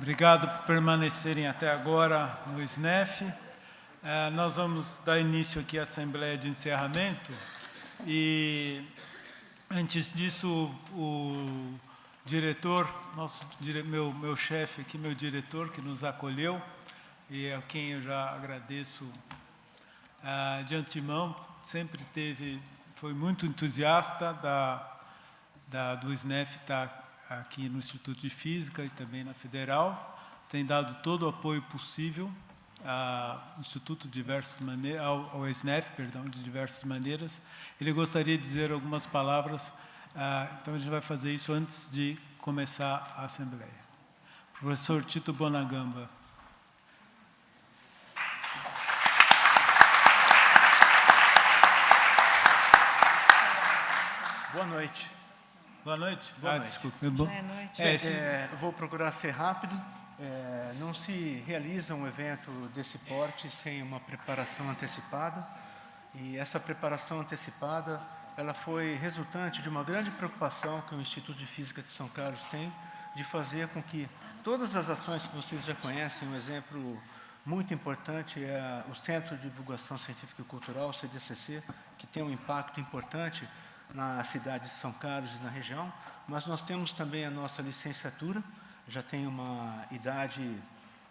Obrigado por permanecerem até agora no SNEF. Nós vamos dar início aqui à Assembleia de Encerramento e, antes disso, o diretor, meu chefe aqui, meu diretor, que nos acolheu, e a quem eu já agradeço de antemão, foi muito entusiasta do SNEF estar aqui no Instituto de Física e também na Federal, tem dado todo o apoio possível ao Instituto ao SNEF, de diversas maneiras. Ele gostaria de dizer algumas palavras, então a gente vai fazer isso antes de começar a Assembleia. Professor Tito Bonagamba. Boa noite. Boa noite. Boa noite. Desculpe. Já é noite. Vou procurar ser rápido. Não se realiza um evento desse porte sem uma preparação antecipada. E essa preparação antecipada, ela foi resultante de uma grande preocupação que o Instituto de Física de São Carlos tem de fazer com que todas as ações que vocês já conhecem, um exemplo muito importante é o Centro de Divulgação Científica e Cultural, o CDCC, que tem um impacto importante na cidade de São Carlos e na região, mas nós temos também a nossa licenciatura, já tem uma idade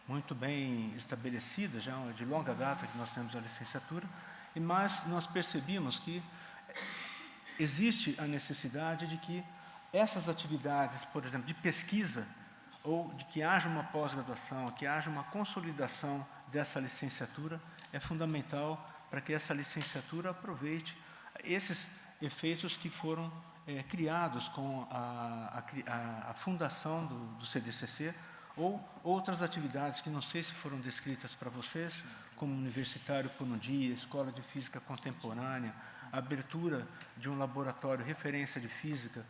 muito bem estabelecida, já de longa data que nós temos a licenciatura, mas nós percebemos que existe a necessidade de que essas atividades, por exemplo, de pesquisa, ou de que haja uma pós-graduação, que haja uma consolidação dessa licenciatura, é fundamental para que essa licenciatura aproveite esses efeitos que foram criados com a fundação do CDCC, ou outras atividades que não sei se foram descritas para vocês, como Universitário por um Dia, Escola de Física Contemporânea, a abertura de um laboratório referência de física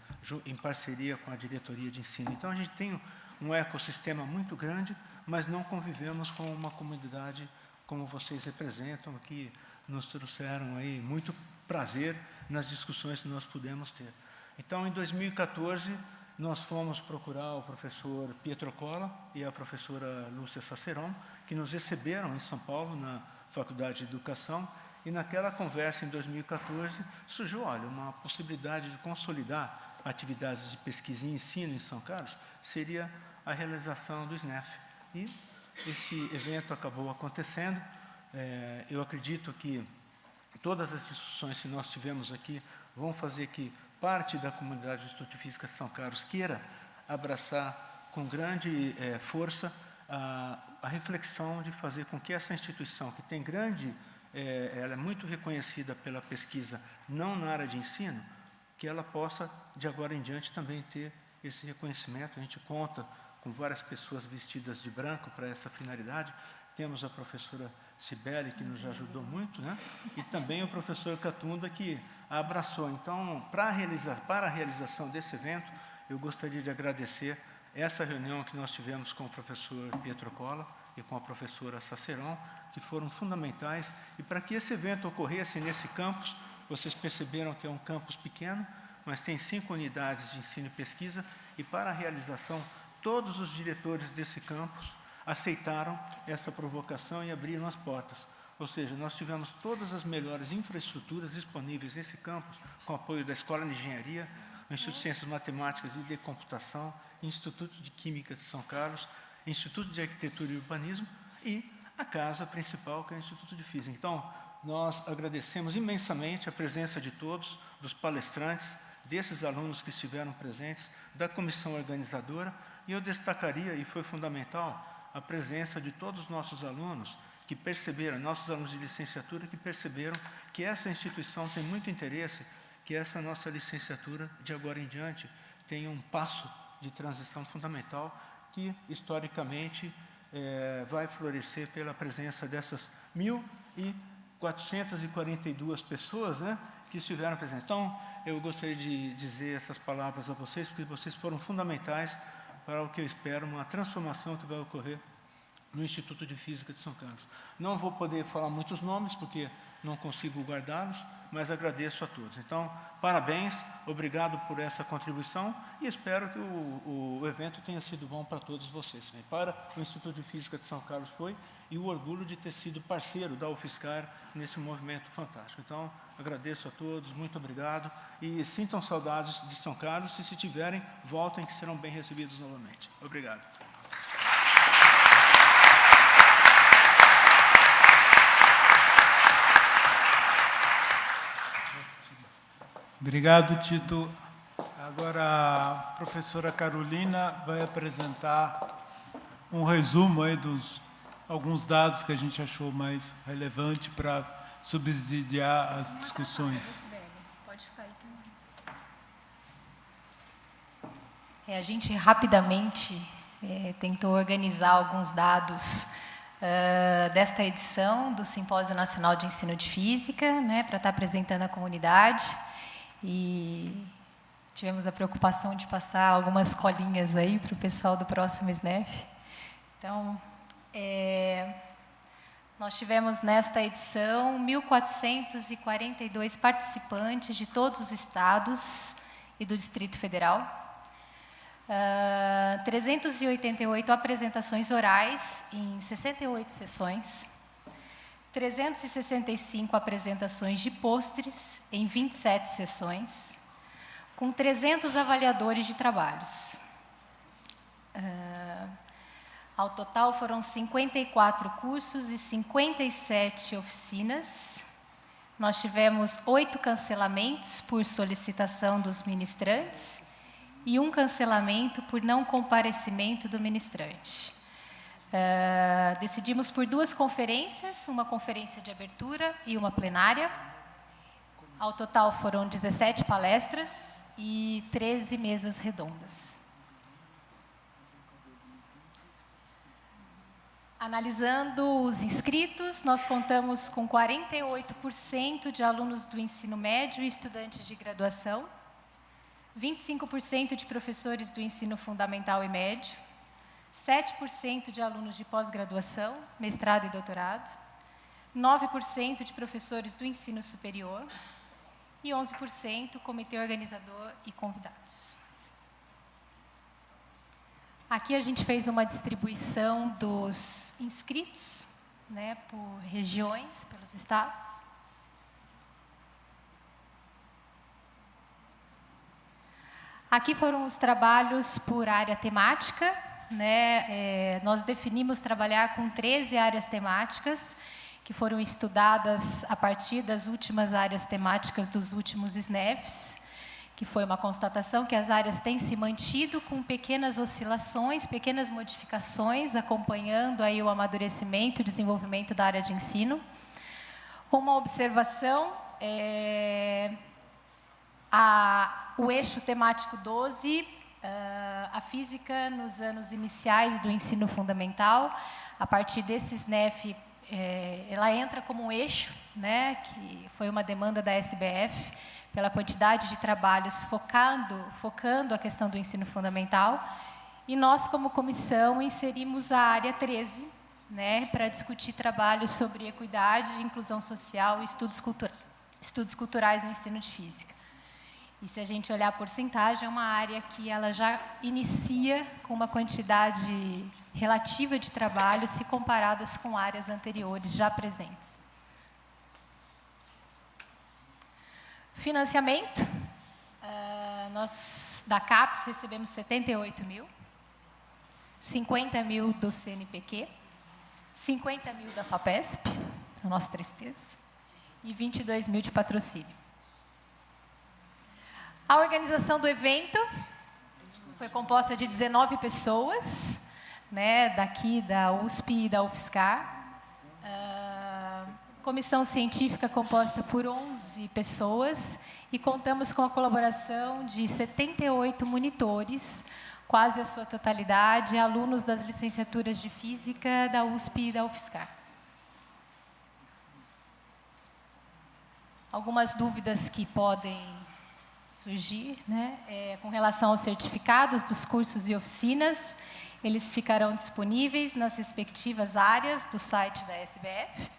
em parceria com a diretoria de ensino. Então, a gente tem um ecossistema muito grande, mas não convivemos com uma comunidade como vocês representam, que nos trouxeram aí muito prazer nas discussões que nós pudemos ter. Então, em 2014, nós fomos procurar o professor Pietro Colla e a professora Lúcia Saceron, que nos receberam em São Paulo, na Faculdade de Educação, e naquela conversa, em 2014, surgiu, uma possibilidade de consolidar atividades de pesquisa e ensino em São Carlos, seria a realização do SNEF. E esse evento acabou acontecendo. Eu acredito que todas as discussões que nós tivemos aqui vão fazer que parte da comunidade do Instituto de Física de São Carlos queira abraçar com grande força a reflexão de fazer com que essa instituição, que tem ela é muito reconhecida pela pesquisa, não na área de ensino, que ela possa, de agora em diante, também ter esse reconhecimento. A gente conta com várias pessoas vestidas de branco para essa finalidade. Temos a professora Cibele, que nos ajudou muito, e também o professor Catunda, que a abraçou. Então, para a realização desse evento, eu gostaria de agradecer essa reunião que nós tivemos com o professor Pietro Colla e com a professora Saceron, que foram fundamentais. E para que esse evento ocorresse nesse campus, vocês perceberam que é um campus pequeno, mas tem 5 unidades de ensino e pesquisa, e para a realização, todos os diretores desse campus aceitaram essa provocação e abriram as portas. Ou seja, nós tivemos todas as melhores infraestruturas disponíveis nesse campus, com apoio da Escola de Engenharia, o Instituto de Ciências Matemáticas e de Computação, Instituto de Química de São Carlos, Instituto de Arquitetura e Urbanismo e a casa principal, que é o Instituto de Física. Então, nós agradecemos imensamente a presença de todos, dos palestrantes, desses alunos que estiveram presentes, da comissão organizadora, e eu destacaria, e foi fundamental, a presença de todos os nossos alunos que perceberam, nossos alunos de licenciatura, que perceberam que essa instituição tem muito interesse, que essa nossa licenciatura, de agora em diante, tenha um passo de transição fundamental, que, historicamente, vai florescer pela presença dessas 1.442 pessoas, que estiveram presentes. Então, eu gostaria de dizer essas palavras a vocês, porque vocês foram fundamentais para o que eu espero, uma transformação que vai ocorrer no Instituto de Física de São Carlos. Não vou poder falar muitos nomes, porque não consigo guardá-los, mas agradeço a todos. Então, parabéns, obrigado por essa contribuição e espero que o evento tenha sido bom para todos vocês. Para o Instituto de Física de São Carlos foi, e o orgulho de ter sido parceiro da UFSCar nesse movimento fantástico. Então, agradeço a todos, muito obrigado, e sintam saudades de São Carlos, e se tiverem, voltem que serão bem recebidos novamente. Obrigado. Obrigado, Tito. Agora a professora Carolina vai apresentar um resumo aí dos alguns dados que a gente achou mais relevante para subsidiar as discussões. Pode ficar aí. A gente rapidamente tentou organizar alguns dados desta edição do Simpósio Nacional de Ensino de Física, né, para estar apresentando à comunidade. E tivemos a preocupação de passar algumas colinhas aí para o pessoal do próximo SNEF. Então, nós tivemos nesta edição 1.442 participantes de todos os estados e do Distrito Federal, 388 apresentações orais em 68 sessões, 365 apresentações de pôsteres em 27 sessões, com 300 avaliadores de trabalhos. Ao total foram 54 cursos e 57 oficinas. Nós tivemos 8 cancelamentos por solicitação dos ministrantes e 1 cancelamento por não comparecimento do ministrante. Decidimos por 2 conferências, uma conferência de abertura e uma plenária. Ao total foram 17 palestras e 13 mesas redondas. Analisando os inscritos, nós contamos com 48% de alunos do ensino médio e estudantes de graduação, 25% de professores do ensino fundamental e médio, 7% de alunos de pós-graduação, mestrado e doutorado, 9% de professores do ensino superior e 11% comitê organizador e convidados. Aqui a gente fez uma distribuição dos inscritos, né, por regiões, pelos estados. Aqui foram os trabalhos por área temática, né? Nós definimos trabalhar com 13 áreas temáticas, que foram estudadas a partir das últimas áreas temáticas dos últimos SNEFs, que foi uma constatação que as áreas têm se mantido com pequenas oscilações, pequenas modificações, acompanhando aí o amadurecimento e desenvolvimento da área de ensino. Uma observação, o eixo temático 12, a física nos anos iniciais do ensino fundamental, a partir desse SNEF, ela entra como um eixo, né, que foi uma demanda da SBF, pela quantidade de trabalhos focando a questão do ensino fundamental, e nós, como comissão, inserimos a área 13, né, para discutir trabalhos sobre equidade, inclusão social e estudos culturais no ensino de física. E se a gente olhar a porcentagem, é uma área que ela já inicia com uma quantidade relativa de trabalhos se comparadas com áreas anteriores já presentes. Financiamento. Nós, da CAPES, recebemos 78 mil, 50 mil do CNPq, 50 mil da FAPESP, para nossa tristeza, e 22 mil de patrocínio. A organização do evento foi composta de 19 pessoas, né, daqui da USP e da UFSCar. Comissão científica composta por 11 pessoas e contamos com a colaboração de 78 monitores, quase a sua totalidade, alunos das licenciaturas de Física da USP e da UFSCar. Algumas dúvidas que podem surgir, né, com relação aos certificados dos cursos e oficinas. Eles ficarão disponíveis nas respectivas áreas do site da SBF.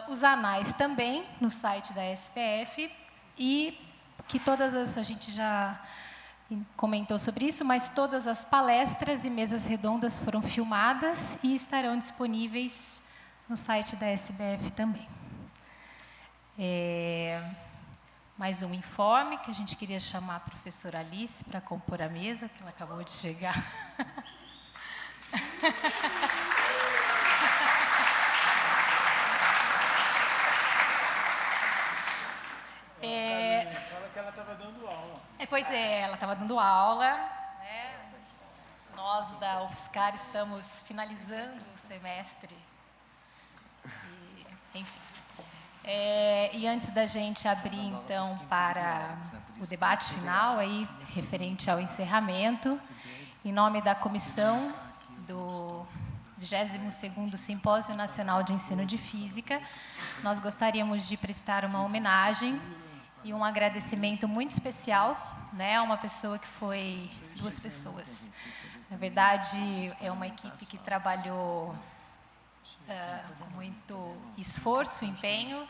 Os anais também no site da SBF, e que a gente já comentou sobre isso, mas todas as palestras e mesas redondas foram filmadas e estarão disponíveis no site da SBF também. Mais um informe que a gente queria chamar a professora Alice para compor a mesa, que ela acabou de chegar. Fala que ela estava dando aula. Pois é, ela estava dando aula, né? Nós da UFSCar estamos finalizando o semestre. Enfim. E antes da gente abrir, então, para o debate final, aí, referente ao encerramento, em nome da comissão do 22º Simpósio Nacional de Ensino de Física, nós gostaríamos de prestar uma homenagem e um agradecimento muito especial, né, a uma pessoa que foi... duas pessoas. Na verdade, é uma equipe que trabalhou com muito esforço, empenho,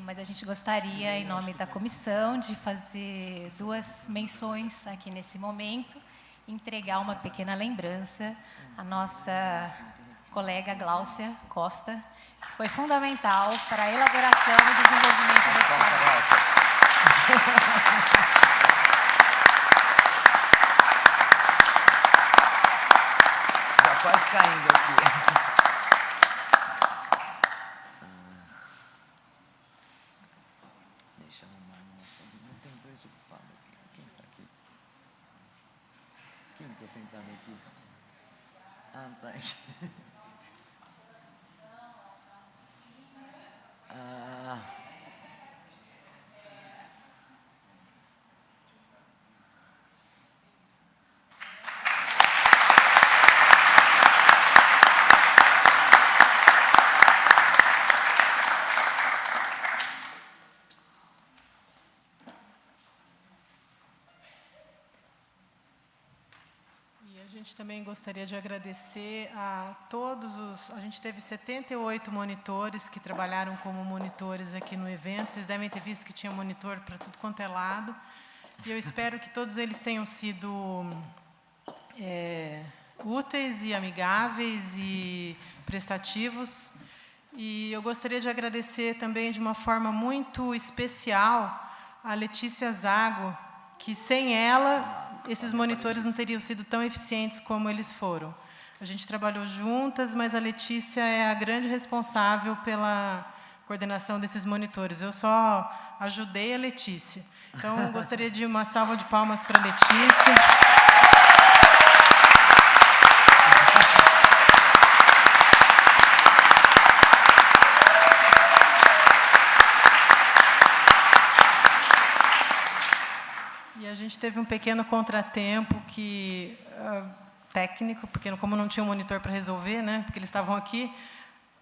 mas a gente gostaria, em nome da comissão, de fazer duas menções aqui nesse momento, entregar uma pequena lembrança à nossa colega Gláucia Costa, que foi fundamental para a elaboração e desenvolvimento desse trabalho. Já quase caindo aqui. Deixa eu arrumar. Não tem dois ocupados aqui. Quem está aqui? Quem está sentado aqui? Ah, não está aqui. A gente também gostaria de agradecer a todos a gente teve 78 monitores que trabalharam como monitores aqui no evento. Vocês devem ter visto que tinha monitor para tudo quanto é lado. E eu espero que todos eles tenham sido úteis e amigáveis e prestativos. E eu gostaria de agradecer também de uma forma muito especial a Letícia Zago, que sem ela esses monitores não teriam sido tão eficientes como eles foram. A gente trabalhou juntas, mas a Letícia é a grande responsável pela coordenação desses monitores. Eu só ajudei a Letícia. Então, gostaria de uma salva de palmas para a Letícia. E a gente teve um pequeno contratempo técnico, porque como não tinha um monitor para resolver, né, porque eles estavam aqui,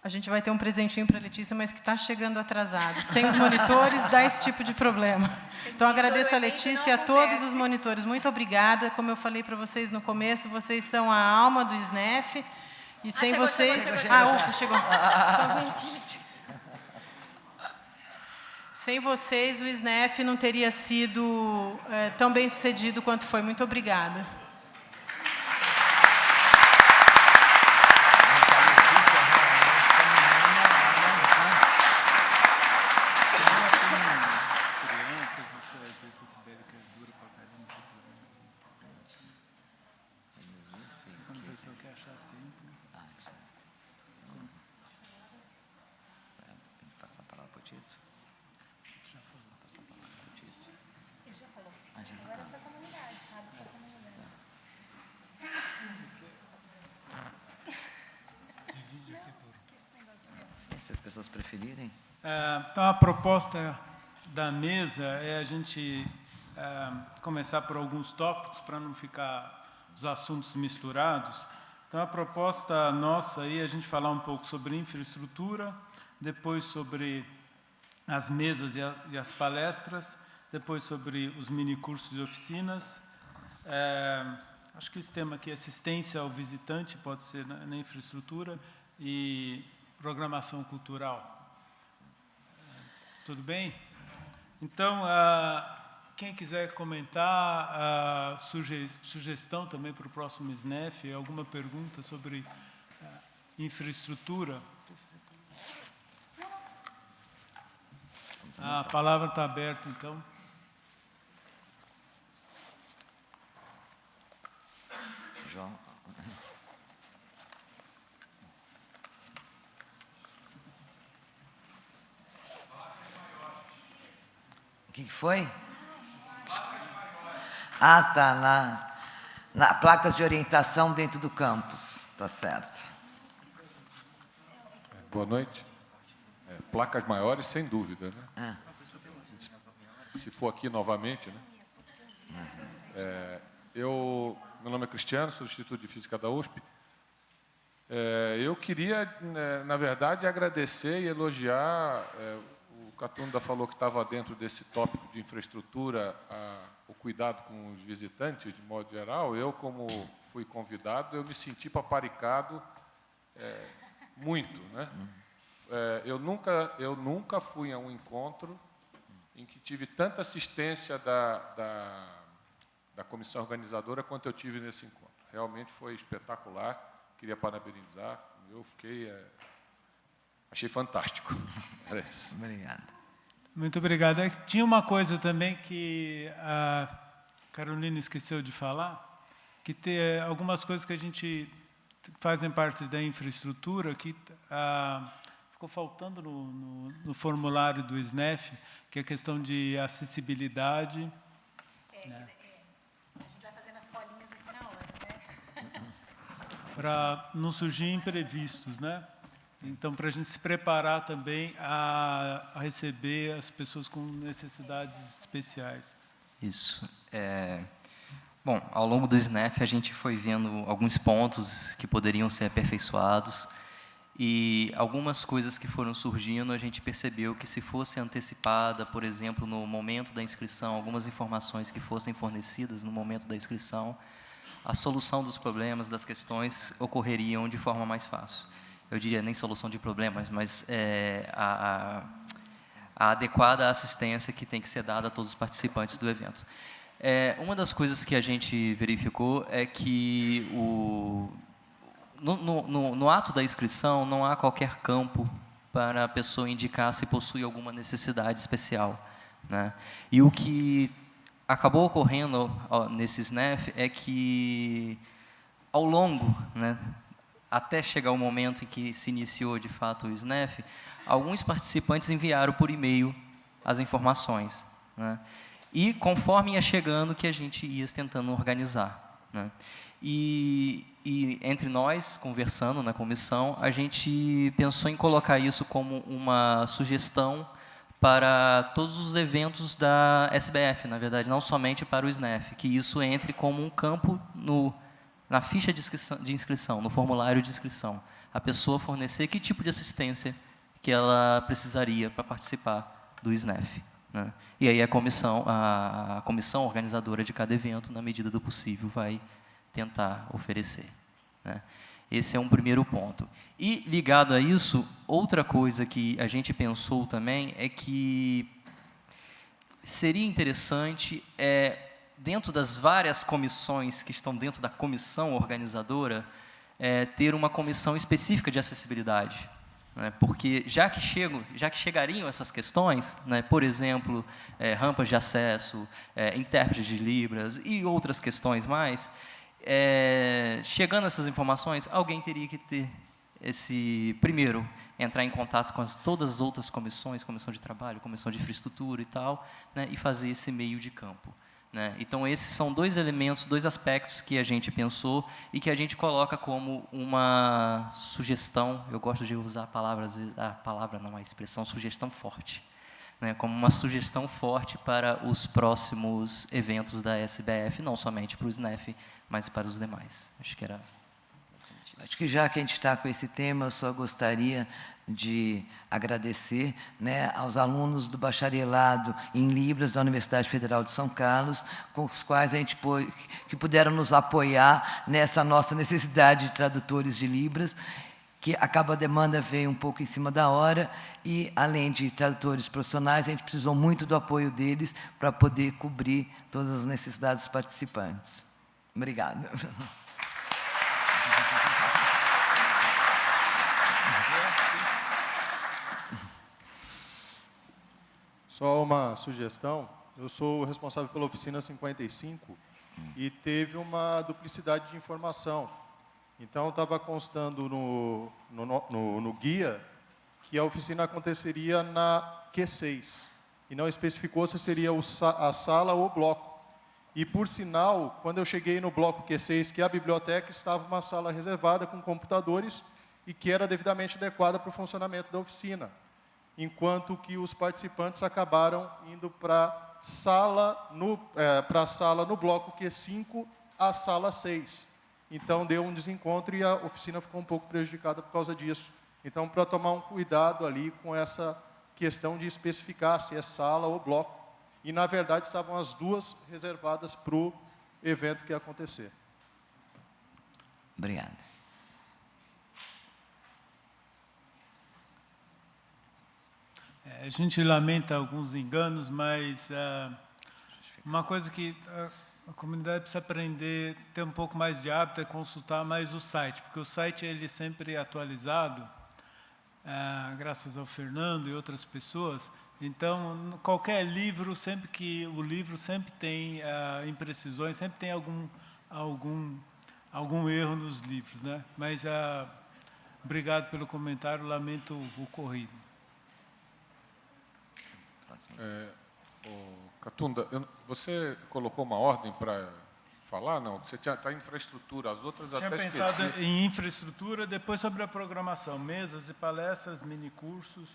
a gente vai ter um presentinho para a Letícia, mas que está chegando atrasado. Sem os monitores, dá esse tipo de problema. Então, agradeço a Letícia e a todos os monitores. Muito obrigada. Como eu falei para vocês no começo, vocês são a alma do SNEF. E sem vocês... Chegou. Sem vocês, o SNEF não teria sido tão bem sucedido quanto foi. Muito obrigada. Se as pessoas preferirem. Então, a proposta da mesa é a gente começar por alguns tópicos, para não ficar os assuntos misturados. Então, a proposta nossa aí é a gente falar um pouco sobre infraestrutura, depois sobre as mesas e as palestras, depois sobre os minicursos e oficinas, acho que esse tema aqui, assistência ao visitante, pode ser na infraestrutura e programação cultural. Tudo bem? Então, quem quiser comentar, sugestão também para o próximo SNEF, alguma pergunta sobre infraestrutura? A palavra está aberta, então. João. O que foi? Ah, tá, na placas de orientação dentro do campus, tá certo. Boa noite. Placas maiores, sem dúvida, né? Se for aqui novamente, né? Meu nome é Cristiano, sou do Instituto de Física da USP. Eu queria, na verdade, agradecer e elogiar. O Catunda falou que estava dentro desse tópico de infraestrutura, o cuidado com os visitantes, de modo geral. Eu, como fui convidado, eu me senti paparicado muito, né? Eu nunca fui a um encontro em que tive tanta assistência da comissão organizadora quanto eu tive nesse encontro. Realmente foi espetacular, queria parabenizar, eu achei fantástico. Era isso. Obrigado. Muito obrigado. Tinha uma coisa também que a Carolina esqueceu de falar, que tem algumas coisas que a gente fazem parte da infraestrutura que ficou faltando no formulário do SNEF, que é a questão de acessibilidade. Né? A gente vai fazendo as colinhas aqui na hora, né? Para não surgir imprevistos, né? Então, para a gente se preparar também a receber as pessoas com necessidades especiais. Isso. Bom, ao longo do SNEF, a gente foi vendo alguns pontos que poderiam ser aperfeiçoados e algumas coisas que foram surgindo, a gente percebeu que se fosse antecipada, por exemplo, no momento da inscrição, algumas informações que fossem fornecidas no momento da inscrição, a solução dos problemas, das questões, ocorreriam de forma mais fácil. Eu diria nem solução de problemas, mas a adequada assistência que tem que ser dada a todos os participantes do evento. Uma das coisas que a gente verificou é que no ato da inscrição não há qualquer campo para a pessoa indicar se possui alguma necessidade especial, né? E o que acabou ocorrendo nesse SNEF é que, ao longo, né, até chegar o momento em que se iniciou, de fato, o SNEF, alguns participantes enviaram por e-mail as informações, né? E, conforme ia chegando, que a gente ia tentando organizar, né? E entre nós, conversando na comissão, a gente pensou em colocar isso como uma sugestão para todos os eventos da SBF, na verdade, não somente para o SNEF, que isso entre como um campo na ficha de inscrição, no formulário de inscrição. A pessoa fornecer que tipo de assistência que ela precisaria para participar do SNEF, né? E aí a comissão organizadora de cada evento, na medida do possível, vai tentar oferecer, né? Esse é um primeiro ponto. E, ligado a isso, outra coisa que a gente pensou também é que seria interessante, dentro das várias comissões que estão dentro da comissão organizadora, ter uma comissão específica de acessibilidade, né? Porque já que chegariam essas questões, né, por exemplo, rampas de acesso, intérpretes de Libras e outras questões mais, chegando essas informações, alguém teria que ter primeiro, entrar em contato com todas as outras comissões, comissão de trabalho, comissão de infraestrutura e tal, né, e fazer esse meio de campo, né? Então, esses são dois elementos, dois aspectos que a gente pensou e que a gente coloca como uma sugestão. Eu gosto de usar a expressão sugestão forte, né, como uma sugestão forte para os próximos eventos da SBF, não somente para o SNEF, mas para os demais. Acho que era basicamente isso. Acho que já que a gente está com esse tema, eu só gostaria de agradecer, né, aos alunos do bacharelado em Libras da Universidade Federal de São Carlos, com os quais que puderam nos apoiar nessa nossa necessidade de tradutores de Libras, que a demanda veio um pouco em cima da hora, e, além de tradutores profissionais, a gente precisou muito do apoio deles para poder cobrir todas as necessidades dos participantes. Obrigada. Só uma sugestão. Eu sou o responsável pela oficina 55 e teve uma duplicidade de informação. Então, estava constando no guia que a oficina aconteceria na Q6 e não especificou se seria a sala ou o bloco. E, por sinal, quando eu cheguei no bloco Q6, que é a biblioteca, estava uma sala reservada com computadores e que era devidamente adequada para o funcionamento da oficina, enquanto que os participantes acabaram indo para a sala no bloco Q5, a sala 6. Então, deu um desencontro e a oficina ficou um pouco prejudicada por causa disso. Então, para tomar um cuidado ali com essa questão de especificar se é sala ou bloco. E, na verdade, estavam as duas reservadas para o evento que ia acontecer. Obrigado. A gente lamenta alguns enganos, mas uma coisa que a comunidade precisa aprender, ter um pouco mais de hábito, é consultar mais o site, porque o site ele sempre é atualizado, graças ao Fernando e outras pessoas. Então, qualquer livro, sempre tem imprecisões, sempre tem algum erro nos livros, né? Mas obrigado pelo comentário, lamento o ocorrido. Catunda, você colocou uma ordem para falar? Não, você está em infraestrutura, as outras Tinha até pensado esqueci. em infraestrutura, depois sobre a programação, mesas e palestras, minicursos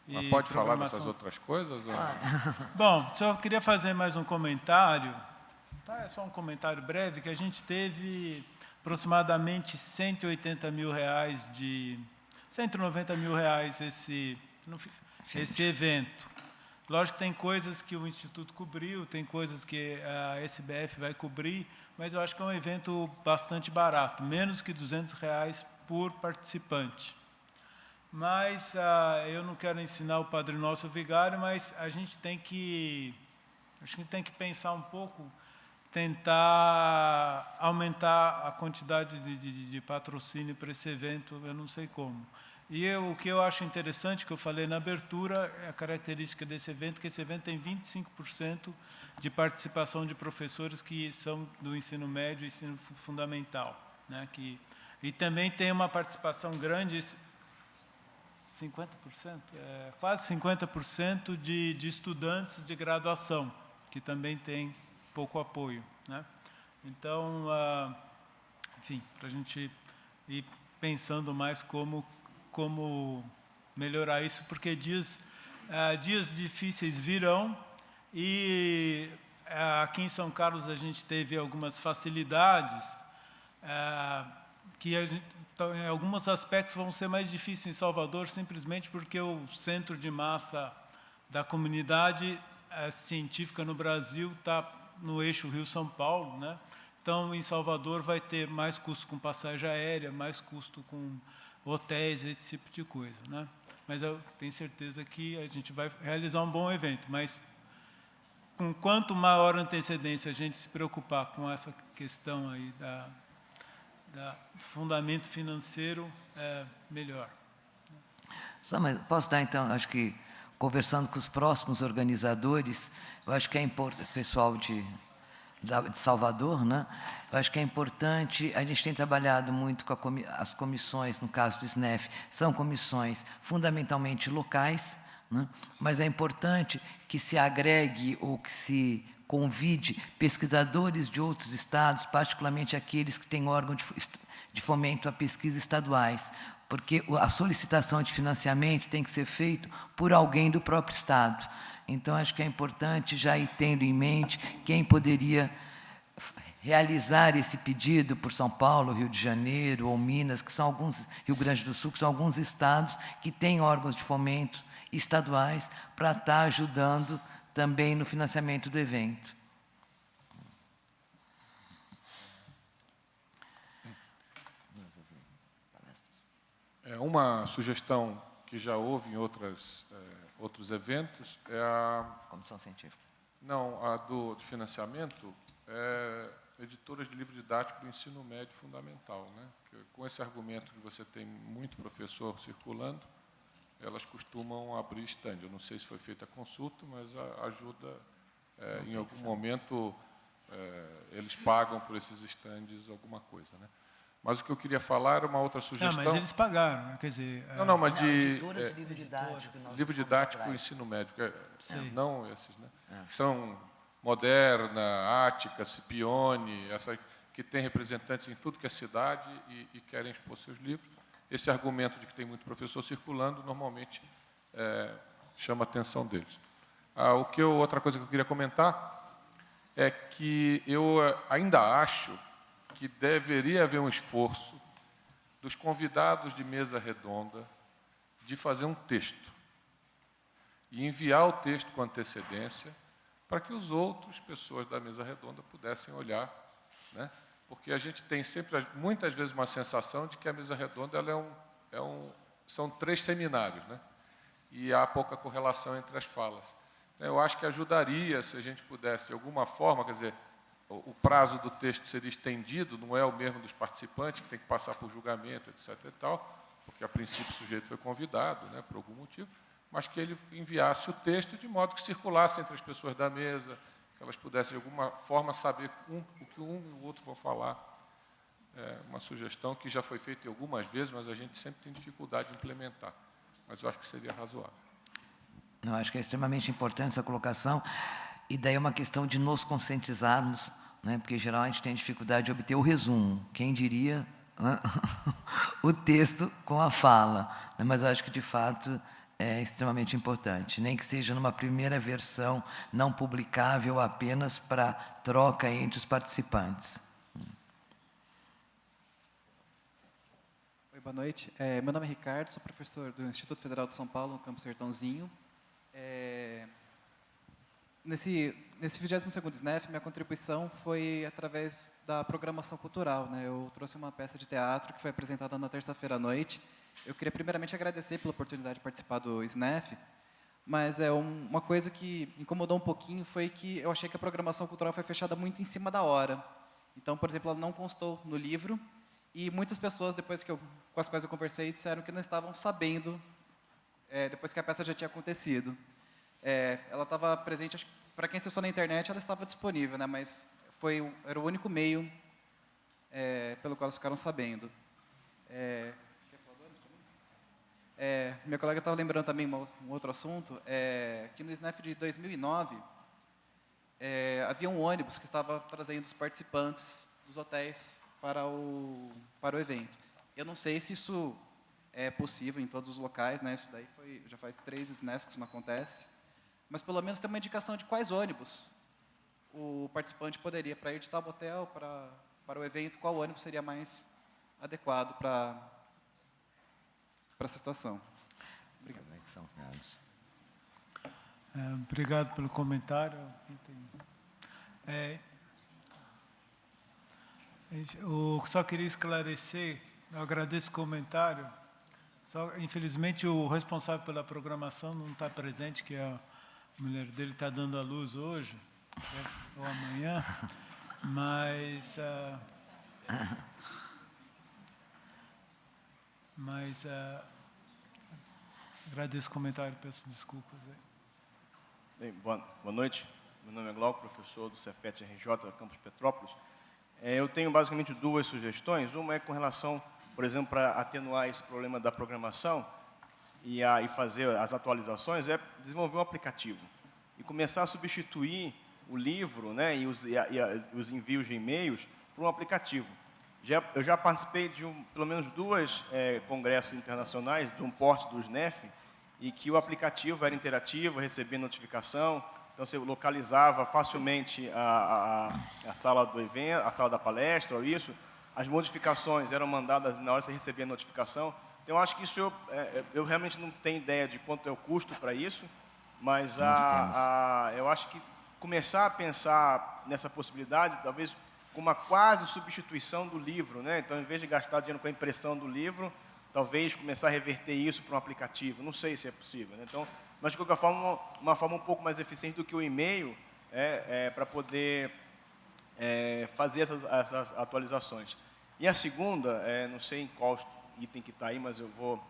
e Mas pode falar programação. dessas outras coisas? Ou... Bom, só queria fazer mais um comentário, tá? É só um comentário breve, que a gente teve aproximadamente 190 mil reais esse evento. Lógico que tem coisas que o Instituto cobriu, tem coisas que a SBF vai cobrir, mas eu acho que é um evento bastante barato, menos que R$200 por participante. Mas eu não quero ensinar o Padre Nosso Vigário, mas a gente tem que pensar um pouco, tentar aumentar a quantidade de patrocínio para esse evento, eu não sei como. E o que eu acho interessante, que eu falei na abertura, é a característica desse evento, que esse evento tem 25% de participação de professores que são do ensino médio e ensino fundamental, né? E também tem uma participação grande, 50%? Quase 50% de estudantes de graduação, que também tem pouco apoio, né? Então, enfim, para a gente ir pensando mais como melhorar isso, porque dias difíceis virão, e aqui em São Carlos a gente teve algumas facilidades, que em alguns aspectos vão ser mais difíceis em Salvador, simplesmente porque o centro de massa da comunidade científica no Brasil está no eixo Rio-São Paulo, né? Então, em Salvador vai ter mais custo com passagem aérea, mais custo com hotéis, esse tipo de coisa, né? Mas eu tenho certeza que a gente vai realizar um bom evento, mas com quanto maior antecedência a gente se preocupar com essa questão aí do fundamento financeiro, melhor. Só, mas posso dar, então, acho que, conversando com os próximos organizadores, eu acho que é importante, pessoal de Salvador, né? Eu acho que é importante, a gente tem trabalhado muito com as comissões, no caso do SNEF, são comissões fundamentalmente locais, né? Mas é importante que se agregue ou que se convide pesquisadores de outros estados, particularmente aqueles que têm órgão de fomento à pesquisa estaduais, porque a solicitação de financiamento tem que ser feita por alguém do próprio estado. Então, acho que é importante já ir tendo em mente quem poderia realizar esse pedido por São Paulo, Rio de Janeiro ou Minas, que são alguns, Rio Grande do Sul, que são alguns estados que têm órgãos de fomento estaduais para estar ajudando também no financiamento do evento. Uma sugestão que já houve em outros eventos é a... Comissão científica. Não, a do financiamento é editoras de livro didático do ensino médio fundamental, né? Que, com esse argumento que você tem muito professor circulando, elas costumam abrir stand. Eu não sei se foi feita a consulta, mas ajuda, em algum momento, eles pagam por esses stands alguma coisa, né? Mas o que eu queria falar era uma outra sugestão. Não, mas eles pagaram, né? Quer dizer... Não, mas de... editoras de livro didático. livro didático e ensino médio, não esses, né? É. Que são Moderna, Ática, Scipione, essa que tem representantes em tudo que é cidade e querem expor seus livros. Esse argumento de que tem muito professor circulando, normalmente chama a atenção deles. Outra coisa que eu queria comentar é que eu ainda acho que deveria haver um esforço dos convidados de mesa redonda de fazer um texto e enviar o texto com antecedência para que os outros pessoas da mesa redonda pudessem olhar, né? Porque a gente tem sempre, muitas vezes, uma sensação de que a mesa redonda ela são 3 seminários, né? E há pouca correlação entre as falas. Eu acho que ajudaria se a gente pudesse, de alguma forma, quer dizer, o prazo do texto seria estendido, não é o mesmo dos participantes, que tem que passar por julgamento, etc. e tal, porque, a princípio, o sujeito foi convidado, né, por algum motivo, mas que ele enviasse o texto de modo que circulasse entre as pessoas da mesa, que elas pudessem, de alguma forma, saber o que um e o outro vão falar. É uma sugestão que já foi feita algumas vezes, mas a gente sempre tem dificuldade de implementar. Mas eu acho que seria razoável. Não, acho que é extremamente importante essa colocação. E daí é uma questão de nos conscientizarmos, né? Porque, em geral, a gente tem dificuldade de obter o resumo. Quem diria, né? O texto com a fala. Né? Mas eu acho que, de fato, é extremamente importante. Nem que seja numa primeira versão não publicável apenas para troca entre os participantes. Oi, boa noite. Meu nome é Ricardo, sou professor do Instituto Federal de São Paulo, no Campo Sertãozinho. Nesse 22º SNEF, minha contribuição foi através da programação cultural, né? Eu trouxe uma peça de teatro que foi apresentada na terça-feira à noite. Eu queria primeiramente agradecer pela oportunidade de participar do SNEF, mas uma coisa que incomodou um pouquinho foi que eu achei que a programação cultural foi fechada muito em cima da hora. Então, por exemplo, ela não constou no livro e muitas pessoas, com as quais eu conversei, disseram que não estavam sabendo, depois que a peça já tinha acontecido. Ela estava presente, acho que para quem acessou na internet, ela estava disponível, né? Mas era o único meio pelo qual elas ficaram sabendo. Meu colega estava lembrando também um outro assunto, que no SNEF de 2009, havia um ônibus que estava trazendo os participantes dos hotéis para o evento. Eu não sei se isso é possível em todos os locais, né? Isso daí já faz 3 SNEFs que isso não acontece. Mas, pelo menos, tem uma indicação de quais ônibus o participante poderia, para ir de tal hotel para o evento, qual ônibus seria mais adequado para essa situação. Obrigado. Obrigado pelo comentário. Eu só queria esclarecer, eu agradeço o comentário, infelizmente o responsável pela programação não está presente, que é a mulher dele está dando à luz hoje, ou amanhã, mas agradeço o comentário, peço desculpas. Bem, boa noite. Meu nome é Glauco, professor do Cefet RJ, Campus Petrópolis. Eu tenho basicamente 2 sugestões. Uma é com relação, por exemplo, para atenuar esse problema da programação e fazer as atualizações, é desenvolver um aplicativo e começar a substituir o livro, né, e os envios de e-mails por um aplicativo. Eu já participei de pelo menos 2 congressos internacionais de um porte do SNEF, e que o aplicativo era interativo, recebia notificação, Então, você localizava facilmente a sala do evento, a sala da palestra, ou isso. As modificações eram mandadas na hora que você recebia a notificação. Então, eu acho que isso eu realmente não tenho ideia de quanto é o custo para isso, mas eu acho que começar a pensar nessa possibilidade, talvez com uma quase substituição do livro, né? Então, em vez de gastar dinheiro com a impressão do livro, talvez começar a reverter isso para um aplicativo. Não sei se é possível, né? Então, mas de qualquer forma, uma forma um pouco mais eficiente do que o e-mail para poder fazer essas atualizações. E a segunda, não sei em qual item que está aí, mas eu vou...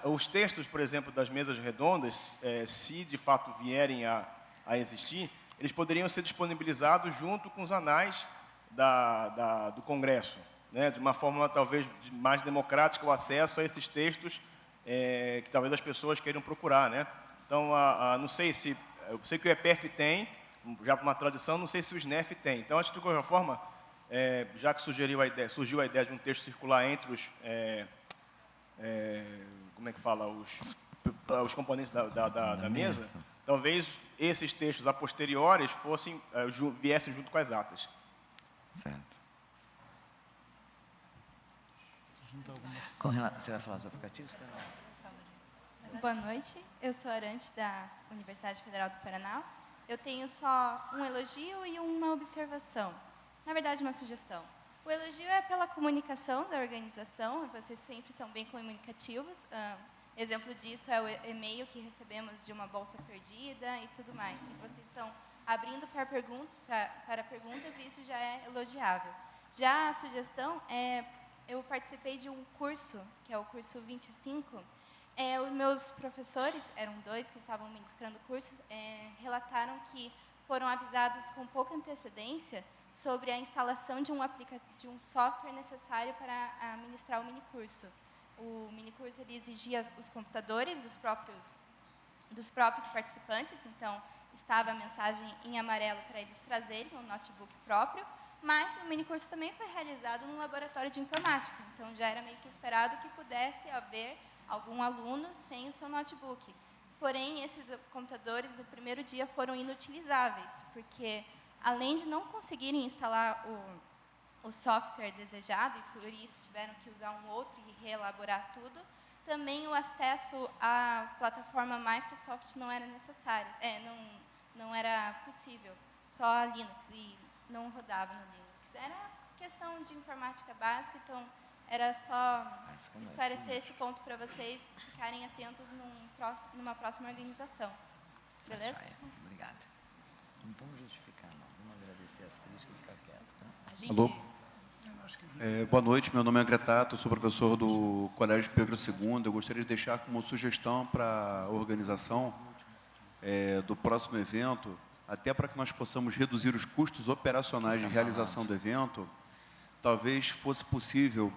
os textos, por exemplo, das mesas redondas, se de fato vierem a existir, eles poderiam ser disponibilizados junto com os anais do Congresso, né? De uma forma talvez mais democrática, o acesso a esses textos que talvez as pessoas queiram procurar, né? Então, não sei se... Eu sei que o EPF tem, já por uma tradição, não sei se o SNEF tem. Então, acho que, de qualquer forma, já que surgiu a ideia de um texto circular entre os... como é que fala? Os componentes da mesa, talvez esses textos a posteriores viessem junto com as atas. Certo. Você vai falar dos aplicativos? Boa noite, eu sou Arante, da Universidade Federal do Paraná. Eu tenho só um elogio e uma observação. Na verdade, uma sugestão. O elogio é pela comunicação da organização, vocês sempre são bem comunicativos. Exemplo disso é o e-mail que recebemos de uma bolsa perdida e tudo mais. E vocês estão abrindo para perguntas e isso já é elogiável. Já a sugestão eu participei de um curso, que é o curso 25. Os meus professores, eram 2 que estavam ministrando o curso, relataram que foram avisados com pouca antecedência sobre a instalação de um software necessário para ministrar o minicurso. O minicurso ele exigia os computadores dos próprios participantes, então estava a mensagem em amarelo para eles trazerem um notebook próprio, mas o minicurso também foi realizado num laboratório de informática, então já era meio que esperado que pudesse haver algum aluno sem o seu notebook. Porém, esses computadores no primeiro dia foram inutilizáveis, porque além de não conseguirem instalar o software desejado, e por isso tiveram que usar um outro e reelaborar tudo, também o acesso à plataforma Microsoft não era necessário, não era possível, só a Linux, e não rodava no Linux. Era questão de informática básica, então era só esclarecer esse ponto para vocês ficarem atentos numa próxima organização. Beleza? Obrigada. Não vamos justificar, não. Vamos agradecer as críticas e ficar quieto. Tá? Alô? Boa noite, meu nome é Gretato, eu sou professor do Colégio Pedro II. Eu gostaria de deixar como sugestão para a organização do próximo evento, até para que nós possamos reduzir os custos operacionais de realização do evento, talvez fosse possível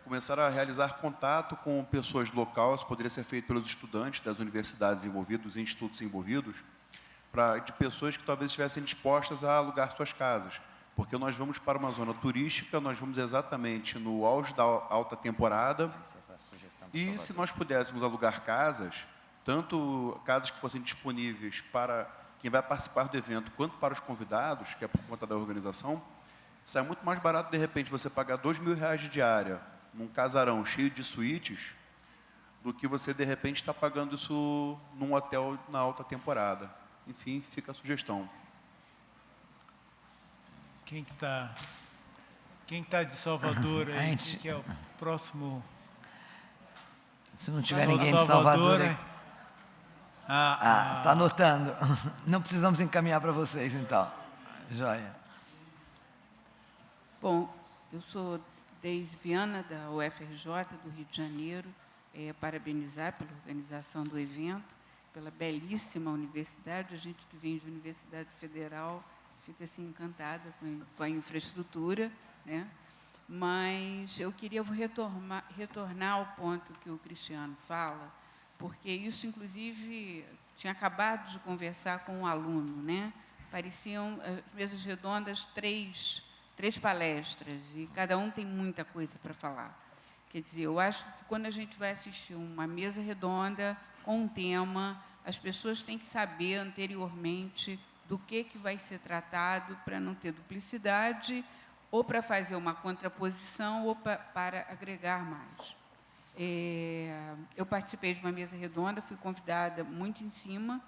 começar a realizar contato com pessoas locais, isso poderia ser feito pelos estudantes das universidades envolvidas, dos institutos envolvidos, de pessoas que talvez estivessem dispostas a alugar suas casas, porque nós vamos para uma zona turística, nós vamos exatamente no auge da alta temporada, e se nós pudéssemos alugar casas, tanto casas que fossem disponíveis para quem vai participar do evento, quanto para os convidados, que é por conta da organização, sai muito mais barato, de repente, você pagar R$2.000 de diária num casarão cheio de suítes, do que você, de repente, está pagando isso num hotel na alta temporada. Enfim, fica a sugestão. Quem está de Salvador aí? Quem que é o próximo? Se não tiver ninguém de Salvador... Está anotando. Não precisamos encaminhar para vocês, então. Joia. Bom, eu sou Deise Viana, da UFRJ, do Rio de Janeiro. Parabenizar pela organização do evento, pela belíssima universidade. A gente que vem de Universidade Federal fica assim, encantada com a infraestrutura, né? Mas eu queria retornar ao ponto que o Cristiano fala, porque isso, inclusive, tinha acabado de conversar com um aluno, né? Pareciam as mesas redondas, três palestras, e cada um tem muita coisa para falar. Quer dizer, eu acho que quando a gente vai assistir uma mesa redonda com um tema, as pessoas têm que saber anteriormente do que vai ser tratado para não ter duplicidade, ou para fazer uma contraposição, ou para agregar mais. Eu participei de uma mesa redonda, fui convidada muito em cima,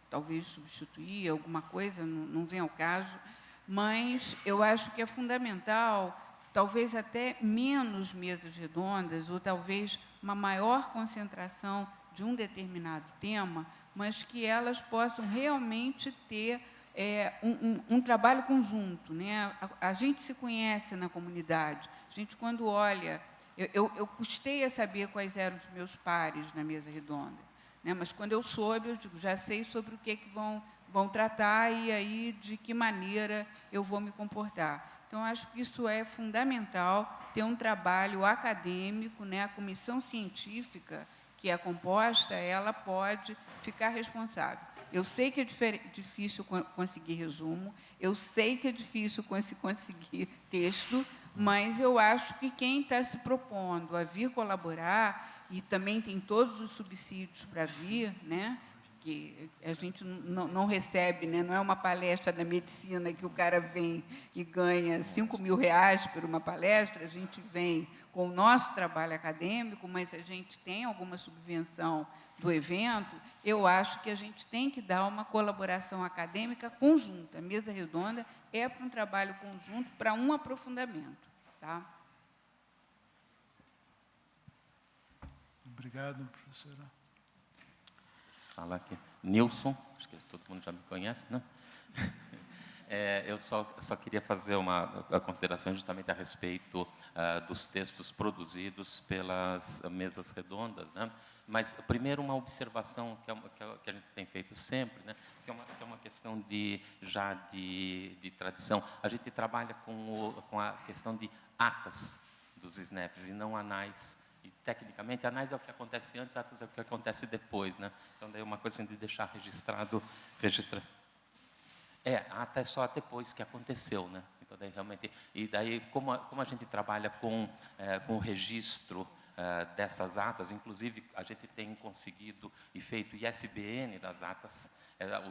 talvez substituir alguma coisa, não vem ao caso, mas eu acho que é fundamental, talvez até menos mesas redondas, ou talvez uma maior concentração de um determinado tema, mas que elas possam realmente ter um trabalho conjunto, né? A gente se conhece na comunidade. A gente, quando olha... Eu custei a saber quais eram os meus pares na mesa redonda, né? Mas, quando eu soube, eu digo, já sei sobre o que vão tratar e aí de que maneira eu vou me comportar. Então, acho que isso é fundamental, ter um trabalho acadêmico, né? A comissão científica que é composta, ela pode ficar responsável. Eu sei que é difícil conseguir resumo, eu sei que é difícil conseguir texto, mas eu acho que quem está se propondo a vir colaborar, e também tem todos os subsídios para vir, né? Que a gente não recebe, né? Não é uma palestra da medicina que o cara vem e ganha 5 mil reais por uma palestra, a gente vem com o nosso trabalho acadêmico, mas a gente tem alguma subvenção do evento. Eu acho que a gente tem que dar uma colaboração acadêmica conjunta. A mesa redonda é para um trabalho conjunto, para um aprofundamento. Tá? Obrigado, professora. Falar aqui. Nilson, acho que todo mundo já me conhece, né? Eu só queria fazer uma consideração justamente a respeito dos textos produzidos pelas mesas redondas, né? Mas, primeiro, uma observação que a gente tem feito sempre, né? Que é uma questão de tradição. A gente trabalha com a questão de atas dos SNEFs e não anais. E, tecnicamente, anais é o que acontece antes, atas é o que acontece depois, né? Então, daí é uma coisa assim de deixar registrado. A ata é só depois que aconteceu, né? Então, daí realmente... E daí, como a gente trabalha com o registro dessas atas, inclusive, a gente tem conseguido e feito ISBN das atas,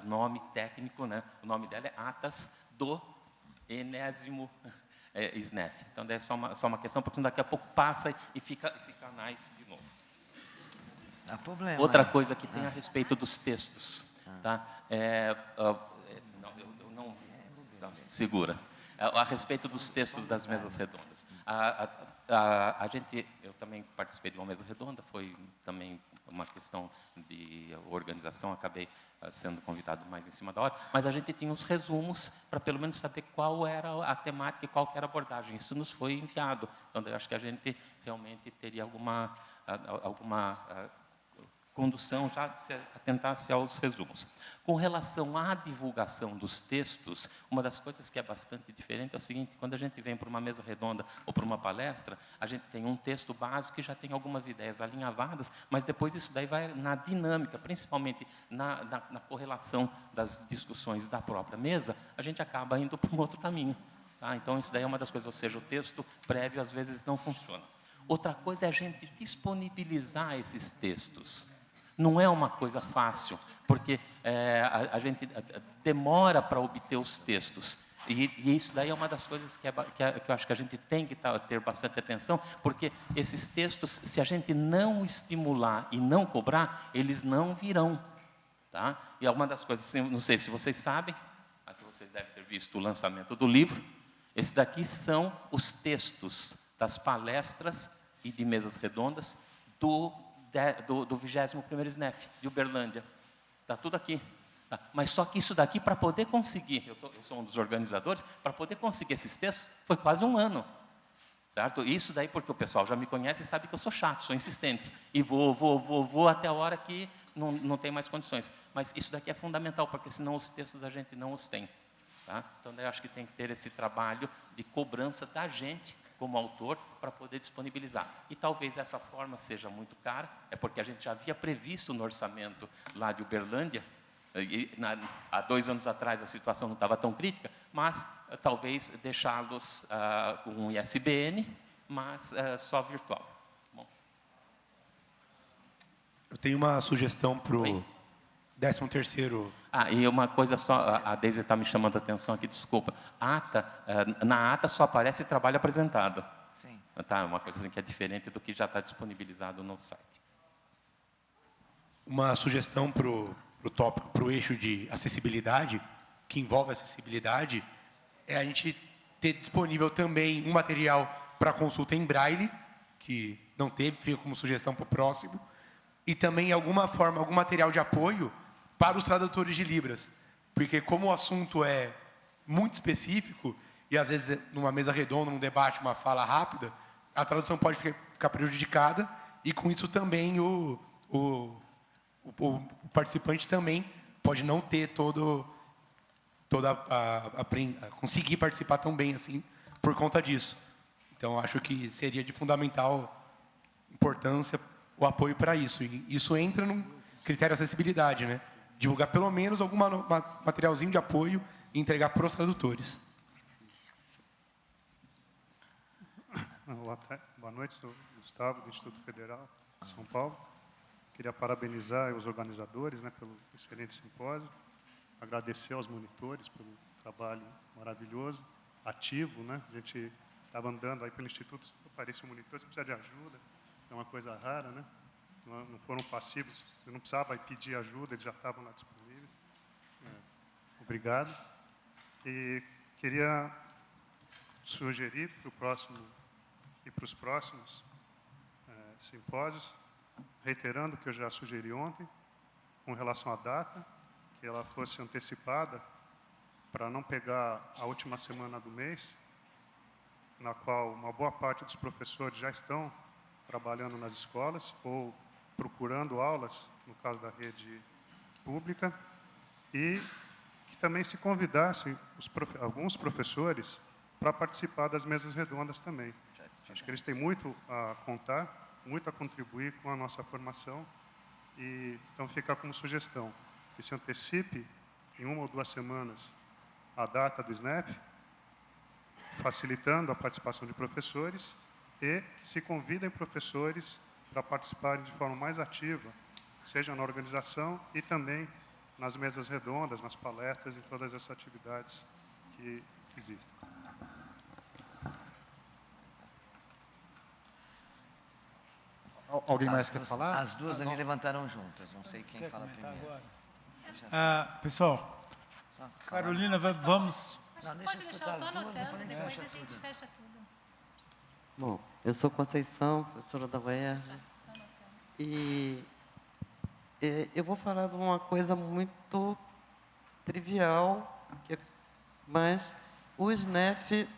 o nome técnico, né? O nome dela é Atas do Enésimo SNEF. Então, daí é só uma questão, porque daqui a pouco passa e fica anais de novo. Dá problema. Outra coisa que tem a respeito dos textos, tá? Segura. A respeito dos textos das mesas redondas. Eu também participei de uma mesa redonda, foi também uma questão de organização, acabei sendo convidado mais em cima da hora, mas a gente tinha os resumos para pelo menos saber qual era a temática e qual era a abordagem. Isso nos foi enviado. Então, eu acho que a gente realmente teria alguma condução já de se atentasse aos resumos. Com relação à divulgação dos textos, uma das coisas que é bastante diferente é o seguinte: quando a gente vem para uma mesa redonda ou para uma palestra, a gente tem um texto básico que já tem algumas ideias alinhavadas, mas depois isso daí vai na dinâmica, principalmente na correlação das discussões da própria mesa, a gente acaba indo para um outro caminho. Tá? Então, isso daí é uma das coisas, ou seja, o texto prévio às vezes não funciona. Outra coisa é a gente disponibilizar esses textos. Não é uma coisa fácil, porque a gente demora para obter os textos. E isso daí é uma das coisas que eu acho que a gente tem que ter bastante atenção, porque esses textos, se a gente não estimular e não cobrar, eles não virão. Tá? E é uma das coisas, não sei se vocês sabem, aqui vocês devem ter visto o lançamento do livro, esses daqui são os textos das palestras e de mesas redondas do 21º SNEF, de Uberlândia. Está tudo aqui. Tá? Mas só que isso daqui, para poder conseguir, eu sou um dos organizadores, para poder conseguir esses textos, foi quase um ano. Certo? Isso daí porque o pessoal já me conhece e sabe que eu sou chato, sou insistente. E vou até a hora que não tem mais condições. Mas isso daqui é fundamental, porque senão os textos a gente não os tem. Tá? Então, daí eu acho que tem que ter esse trabalho de cobrança da gente, como autor, para poder disponibilizar. E talvez essa forma seja muito cara, é porque a gente já havia previsto no orçamento lá de Uberlândia, e há 2 anos atrás a situação não estava tão crítica, mas talvez deixá-los com um ISBN, mas só virtual. Bom. Eu tenho uma sugestão para o 13º... E uma coisa só, a Deise está me chamando a atenção aqui, desculpa. Na ata só aparece trabalho apresentado. Sim. Tá, uma coisa assim que é diferente do que já está disponibilizado no site. Uma sugestão para o tópico, para o eixo de acessibilidade, que envolve acessibilidade, é a gente ter disponível também um material para consulta em braille, que não teve, fica como sugestão para o próximo, e também algum material de apoio para os tradutores de Libras. Porque como o assunto é muito específico, e às vezes numa mesa redonda, num debate, uma fala rápida, a tradução pode ficar prejudicada, e com isso também o participante também pode não ter conseguir participar tão bem assim por conta disso. Então, acho que seria de fundamental importância o apoio para isso. E isso entra no critério de acessibilidade, né? Divulgar pelo menos algum materialzinho de apoio e entregar para os tradutores. Boa noite, sou Gustavo, do Instituto Federal de São Paulo. Queria parabenizar os organizadores, né, pelo excelente simpósio, agradecer aos monitores pelo trabalho maravilhoso, ativo, né? A gente estava andando aí pelo Instituto, aparece um monitor, você precisa de ajuda, é uma coisa rara, né? Não foram passivos, você não precisava pedir ajuda, eles já estavam lá disponíveis. Obrigado. E queria sugerir para o próximo e para os próximos simpósios, reiterando o que eu já sugeri ontem, com relação à data, que ela fosse antecipada para não pegar a última semana do mês, na qual uma boa parte dos professores já estão trabalhando nas escolas ou procurando aulas, no caso da rede pública, e que também se convidassem alguns professores para participar das mesas redondas também. Acho que eles têm muito a contar, muito a contribuir com a nossa formação, e então fica como sugestão que se antecipe em 1 ou 2 semanas a data do SNEF, facilitando a participação de professores, e que se convidem professores para participarem de forma mais ativa, seja na organização e também nas mesas redondas, nas palestras e todas essas atividades que existem. Alguém mais quer falar? As duas ali levantaram juntas, não sei quem fala primeiro. Pessoal, Carolina, vamos... Não, deixa eu escutar as duas, depois a gente fecha tudo. Bom, eu sou Conceição, professora da UERJ, e eu vou falar de uma coisa muito trivial, mas o SNEF,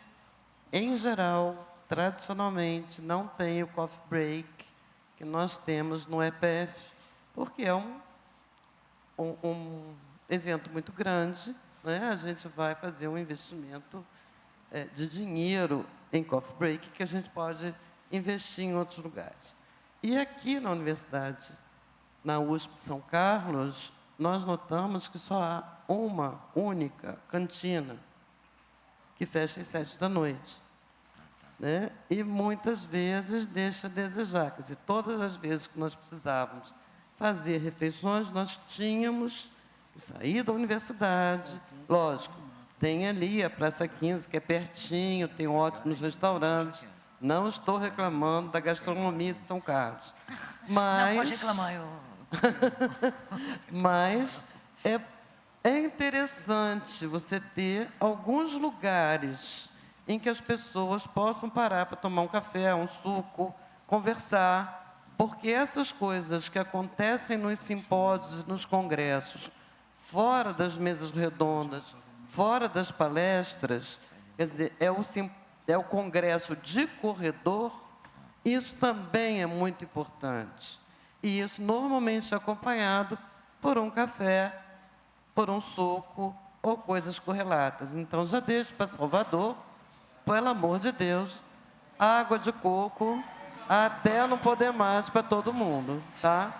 em geral, tradicionalmente, não tem o coffee break que nós temos no EPF, porque é um evento muito grande, né? A gente vai fazer um investimento de dinheiro em coffee break que a gente pode investir em outros lugares. E aqui na universidade, na USP São Carlos, nós notamos que só há uma única cantina que fecha às 19h, né? E muitas vezes deixa a desejar. Quer dizer, todas as vezes que nós precisávamos fazer refeições, nós tínhamos que sair da universidade. Lógico, tem ali a Praça 15, que é pertinho, tem ótimos restaurantes. Não estou reclamando da gastronomia de São Carlos. Mas, não, pode reclamar. Mas é interessante você ter alguns lugares em que as pessoas possam parar para tomar um café, um suco, conversar, porque essas coisas que acontecem nos simpósios e nos congressos, fora das mesas redondas, fora das palestras, quer dizer, é o congresso de corredor, isso também é muito importante. E isso normalmente é acompanhado por um café, por um suco ou coisas correlatas. Então, já deixo para Salvador, pelo amor de Deus, água de coco até não poder mais para todo mundo, tá?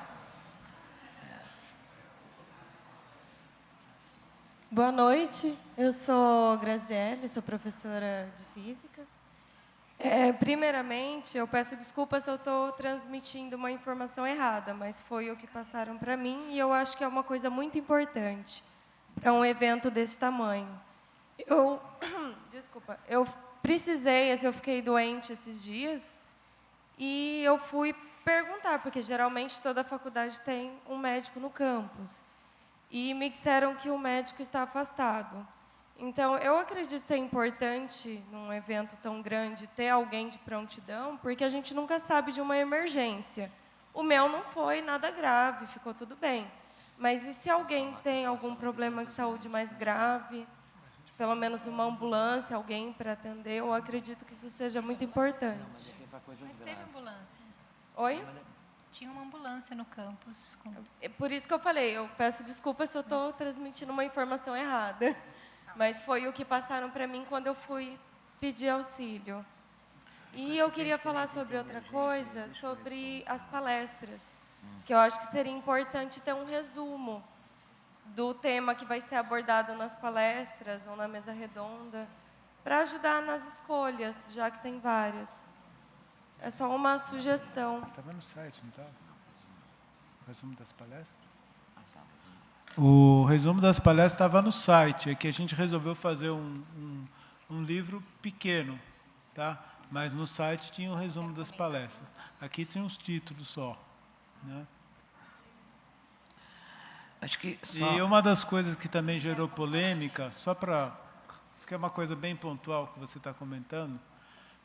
Boa noite, eu sou Graziele, sou professora de Física. Primeiramente, eu peço desculpas se eu estou transmitindo uma informação errada, mas foi o que passaram para mim e eu acho que é uma coisa muito importante para um evento desse tamanho. Desculpa, eu precisei, eu fiquei doente esses dias e eu fui perguntar, porque geralmente toda faculdade tem um médico no campus. E me disseram que o médico está afastado. Então, eu acredito ser importante, num evento tão grande, ter alguém de prontidão, porque a gente nunca sabe de uma emergência. O meu não foi nada grave, ficou tudo bem. Mas e se alguém tem algum problema de saúde mais grave, pelo menos uma ambulância, alguém para atender, eu acredito que isso seja muito importante. Mas teve ambulância. Oi? Tinha uma ambulância no campus. É por isso que eu falei, eu peço desculpas se eu estou transmitindo uma informação errada. Mas foi o que passaram para mim quando eu fui pedir auxílio. E eu queria falar sobre outra coisa, sobre as palestras, que eu acho que seria importante ter um resumo do tema que vai ser abordado nas palestras ou na mesa redonda, para ajudar nas escolhas, já que tem várias. É só uma sugestão. Estava no site, não estava? O resumo das palestras? O resumo das palestras estava no site, é que a gente resolveu fazer um livro pequeno, tá? Mas no site tinha o resumo das palestras. Aqui tinha os títulos só, né? Acho que só... E uma das coisas que também gerou polêmica, só para... Isso que é uma coisa bem pontual que você está comentando,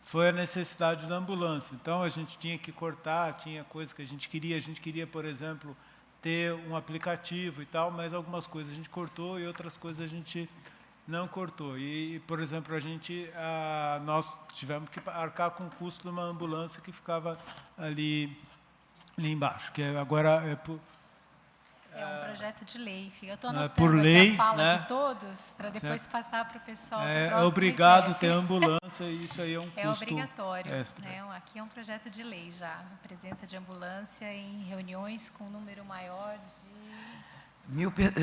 foi a necessidade da ambulância. Então, a gente tinha que cortar, tinha coisas que a gente queria, por exemplo, ter um aplicativo e tal, mas algumas coisas a gente cortou e outras coisas a gente não cortou. E, por exemplo, nós tivemos que arcar com o custo de uma ambulância que ficava ali embaixo, que agora é um projeto de lei. Eu estou por anotando lei, aqui a fala né? de todos, para depois Certo. passar para o pessoal do É próximo obrigado SNEF. ter ambulância e isso aí é um custo obrigatório. extra. Né? Aqui é um projeto de lei já, a presença de ambulância em reuniões com um número maior de...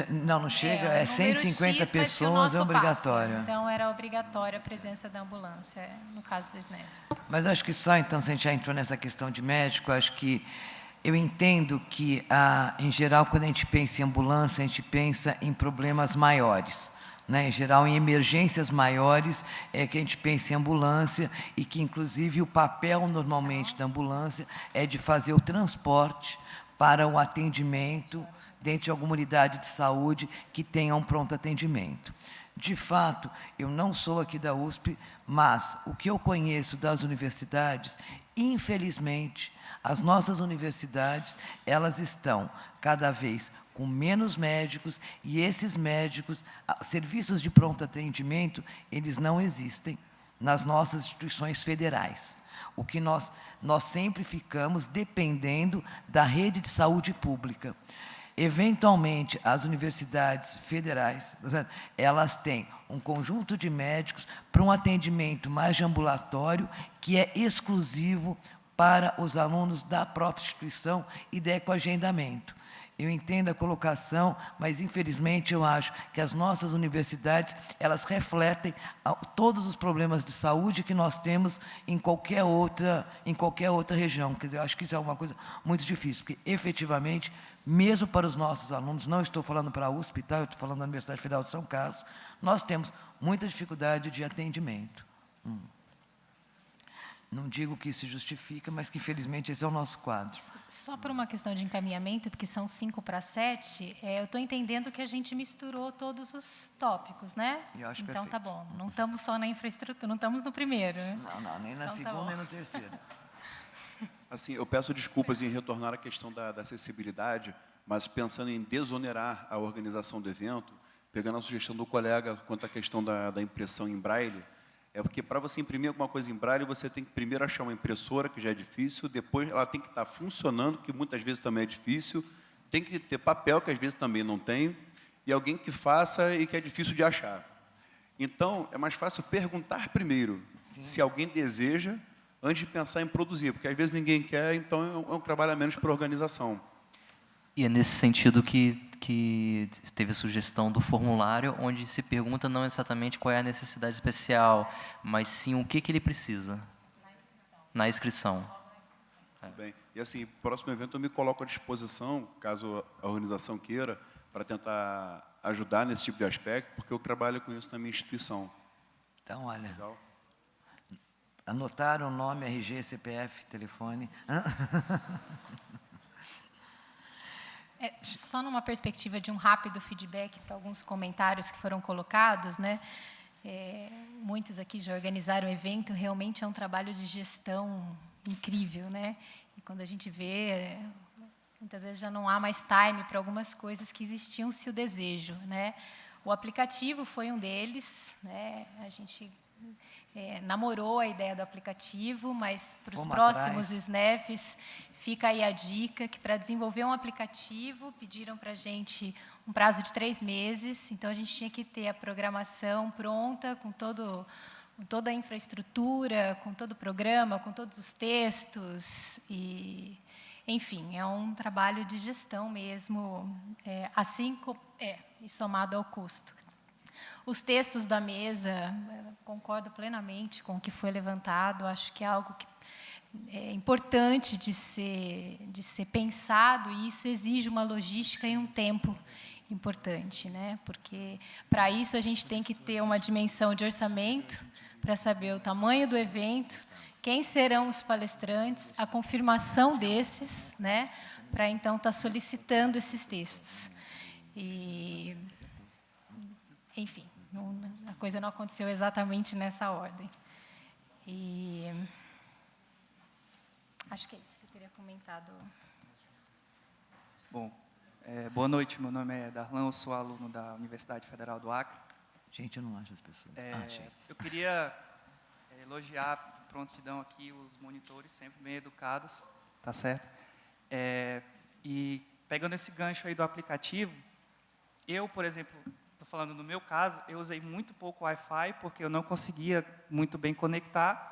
Não chega, um número 150 X, mas que o pessoas, nosso é obrigatório. passe. Então, era obrigatória a presença da ambulância, no caso do SNEF. Mas acho que só, então, se a gente já entrou nessa questão de médico, acho que eu entendo que, em geral, quando a gente pensa em ambulância, a gente pensa em problemas maiores. Né? Em geral, em emergências maiores, é que a gente pensa em ambulância e que, inclusive, o papel, normalmente, da ambulância é de fazer o transporte para o atendimento dentro de alguma unidade de saúde que tenha um pronto atendimento. De fato, eu não sou aqui da USP, mas o que eu conheço das universidades, infelizmente, as nossas universidades, elas estão cada vez com menos médicos e esses médicos, serviços de pronto atendimento, eles não existem nas nossas instituições federais. O que nós sempre ficamos dependendo da rede de saúde pública. Eventualmente, as universidades federais, elas têm um conjunto de médicos para um atendimento mais de ambulatório, que é exclusivo para os alunos da própria instituição e de ecoagendamento. Eu entendo a colocação, mas, infelizmente, eu acho que as nossas universidades, elas refletem todos os problemas de saúde que nós temos em qualquer outra região. Quer dizer, eu acho que isso é uma coisa muito difícil, porque, efetivamente, mesmo para os nossos alunos, não estou falando para a USP, tá? Eu estou falando da Universidade Federal de São Carlos, nós temos muita dificuldade de atendimento. Não digo que isso justifica, mas que, infelizmente, esse é o nosso quadro. Só por uma questão de encaminhamento, porque são 5-7, eu estou entendendo que a gente misturou todos os tópicos, né? Eu acho então, perfeito. tá bom. Não estamos só na infraestrutura, não estamos no primeiro, né? Não, nem na Então, tá segunda, bom. nem na terceira. Assim, eu peço desculpas em retornar à questão da acessibilidade, mas pensando em desonerar a organização do evento, pegando a sugestão do colega quanto à questão da impressão em braille, é porque para você imprimir alguma coisa em braille, você tem que primeiro achar uma impressora, que já é difícil, depois ela tem que estar funcionando, que muitas vezes também é difícil, tem que ter papel, que às vezes também não tem, e alguém que faça e que é difícil de achar. Então, é mais fácil perguntar primeiro, se alguém deseja, antes de pensar em produzir, porque às vezes ninguém quer, então é um trabalho a menos para a organização. E é nesse sentido que teve a sugestão do formulário, onde se pergunta não exatamente qual é a necessidade especial, mas sim o que ele precisa. na inscrição. Bem, e assim, próximo evento eu me coloco à disposição, caso a organização queira, para tentar ajudar nesse tipo de aspecto, porque eu trabalho com isso na minha instituição. Então, olha, Legal? anotaram o nome, RG, CPF, telefone. Só numa perspectiva de um rápido feedback para alguns comentários que foram colocados, né? Muitos aqui já organizaram o evento, realmente é um trabalho de gestão incrível, né? E quando a gente vê, muitas vezes já não há mais time para algumas coisas que existiam se o desejo, né? O aplicativo foi um deles, né? A gente namorou a ideia do aplicativo, mas para os próximos SNEFs fica aí a dica que para desenvolver um aplicativo pediram para a gente um prazo de 3 meses, então a gente tinha que ter a programação pronta com toda a infraestrutura, com todo o programa, com todos os textos e, enfim, é um trabalho de gestão mesmo, e somado ao custo. Os textos da mesa, concordo plenamente com o que foi levantado, acho que é algo que é importante de ser pensado, e isso exige uma logística e um tempo importante, né? Porque para isso a gente tem que ter uma dimensão de orçamento para saber o tamanho do evento, quem serão os palestrantes, a confirmação desses, né? Para então estar solicitando esses textos. E, enfim, a coisa não aconteceu exatamente nessa ordem. E acho que é isso que eu teria comentado. Bom, boa noite, meu nome é Darlan, eu sou aluno da Universidade Federal do Acre. Gente, eu não acho as pessoas. Achei. Eu queria elogiar a prontidão aqui os monitores, sempre bem educados, tá certo? E pegando esse gancho aí do aplicativo, eu, por exemplo, estou falando no meu caso, eu usei muito pouco Wi-Fi porque eu não conseguia muito bem conectar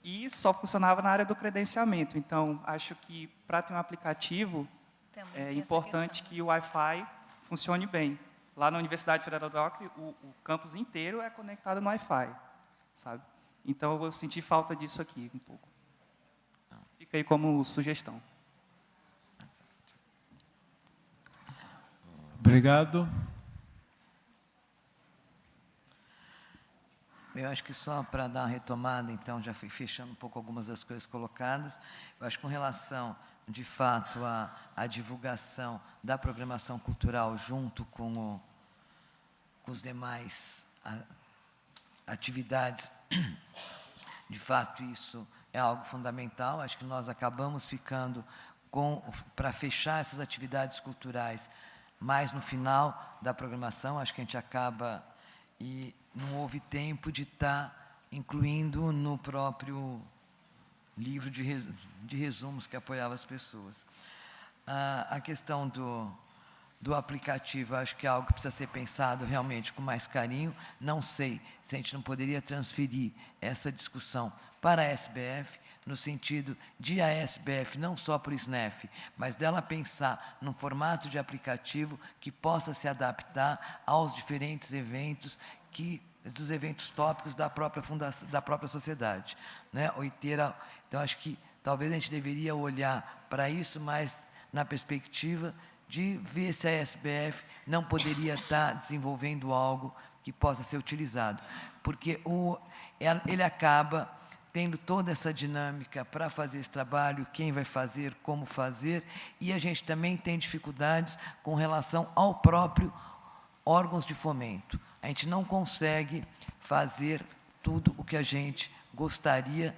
e só funcionava na área do credenciamento. Então, acho que para ter um aplicativo, é importante que o Wi-Fi funcione bem. Lá na Universidade Federal do Acre, o campus inteiro é conectado no Wi-Fi, sabe? Então, eu senti falta disso aqui um pouco. Fica aí como sugestão. Obrigado. Eu acho que só para dar uma retomada, então, já fui fechando um pouco algumas das coisas colocadas, eu acho que com relação, de fato, à divulgação da programação cultural junto com os demais atividades, de fato, isso é algo fundamental. Acho que nós acabamos ficando para fechar essas atividades culturais mais no final da programação, acho que a gente acaba e não houve tempo de estar incluindo no próprio livro de resumos que apoiava as pessoas. A questão do aplicativo, acho que é algo que precisa ser pensado realmente com mais carinho. Não sei se a gente não poderia transferir essa discussão para a SBF, no sentido de a SBF, não só para o SNEF, mas dela pensar num formato de aplicativo que possa se adaptar aos diferentes eventos, dos eventos tópicos da própria fundação, da própria sociedade, né? Então, acho que talvez a gente deveria olhar para isso, mas na perspectiva de ver se a SBF não poderia estar desenvolvendo algo que possa ser utilizado, porque ele acaba tendo toda essa dinâmica para fazer esse trabalho, quem vai fazer, como fazer, e a gente também tem dificuldades com relação ao próprio órgãos de fomento. A gente não consegue fazer tudo o que a gente gostaria,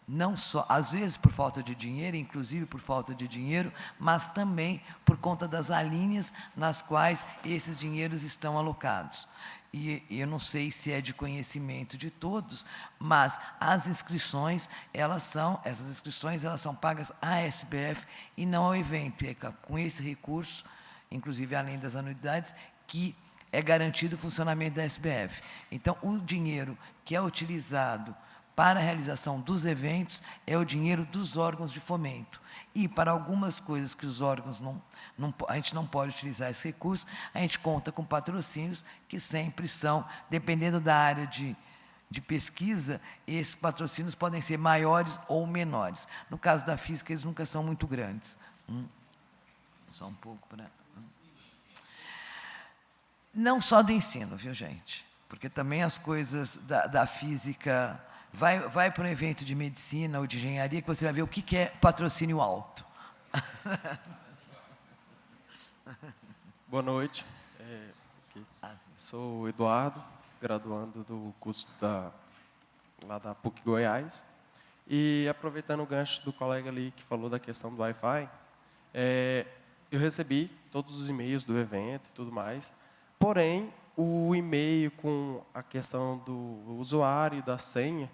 não só, às vezes por falta de dinheiro, inclusive por falta de dinheiro, mas também por conta das alíneas nas quais esses dinheiros estão alocados. E eu não sei se é de conhecimento de todos, mas as inscrições, essas inscrições são pagas à SBF e não ao evento. E é com esse recurso, inclusive além das anuidades, que é garantido o funcionamento da SBF. Então, o dinheiro que é utilizado para a realização dos eventos é o dinheiro dos órgãos de fomento. E para algumas coisas que os órgãos a gente não pode utilizar esse recurso, a gente conta com patrocínios que sempre são, dependendo da área de de pesquisa, esses patrocínios podem ser maiores ou menores. No caso da física, eles nunca são muito grandes. Só um pouco para... Não só do ensino, viu, gente? Porque também as coisas da física... Vai para um evento de medicina ou de engenharia que você vai ver o que é patrocínio alto. Boa noite. Sou o Eduardo, graduando do curso lá da PUC Goiás. E aproveitando o gancho do colega ali que falou da questão do Wi-Fi, eu recebi todos os e-mails do evento e tudo mais, porém, o e-mail com a questão do usuário e da senha,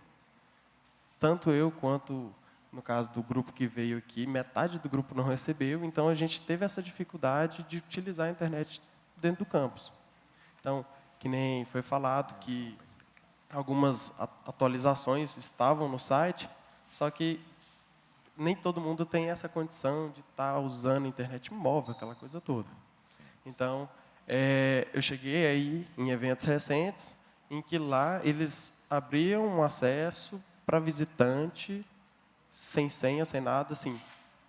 tanto eu quanto, no caso do grupo que veio aqui, metade do grupo não recebeu, então a gente teve essa dificuldade de utilizar a internet dentro do campus. Então, que nem foi falado que algumas atualizações estavam no site, só que nem todo mundo tem essa condição de estar usando a internet móvel, aquela coisa toda. Então, eu cheguei aí em eventos recentes, em que lá eles abriam um acesso para visitante, sem senha, sem nada, assim,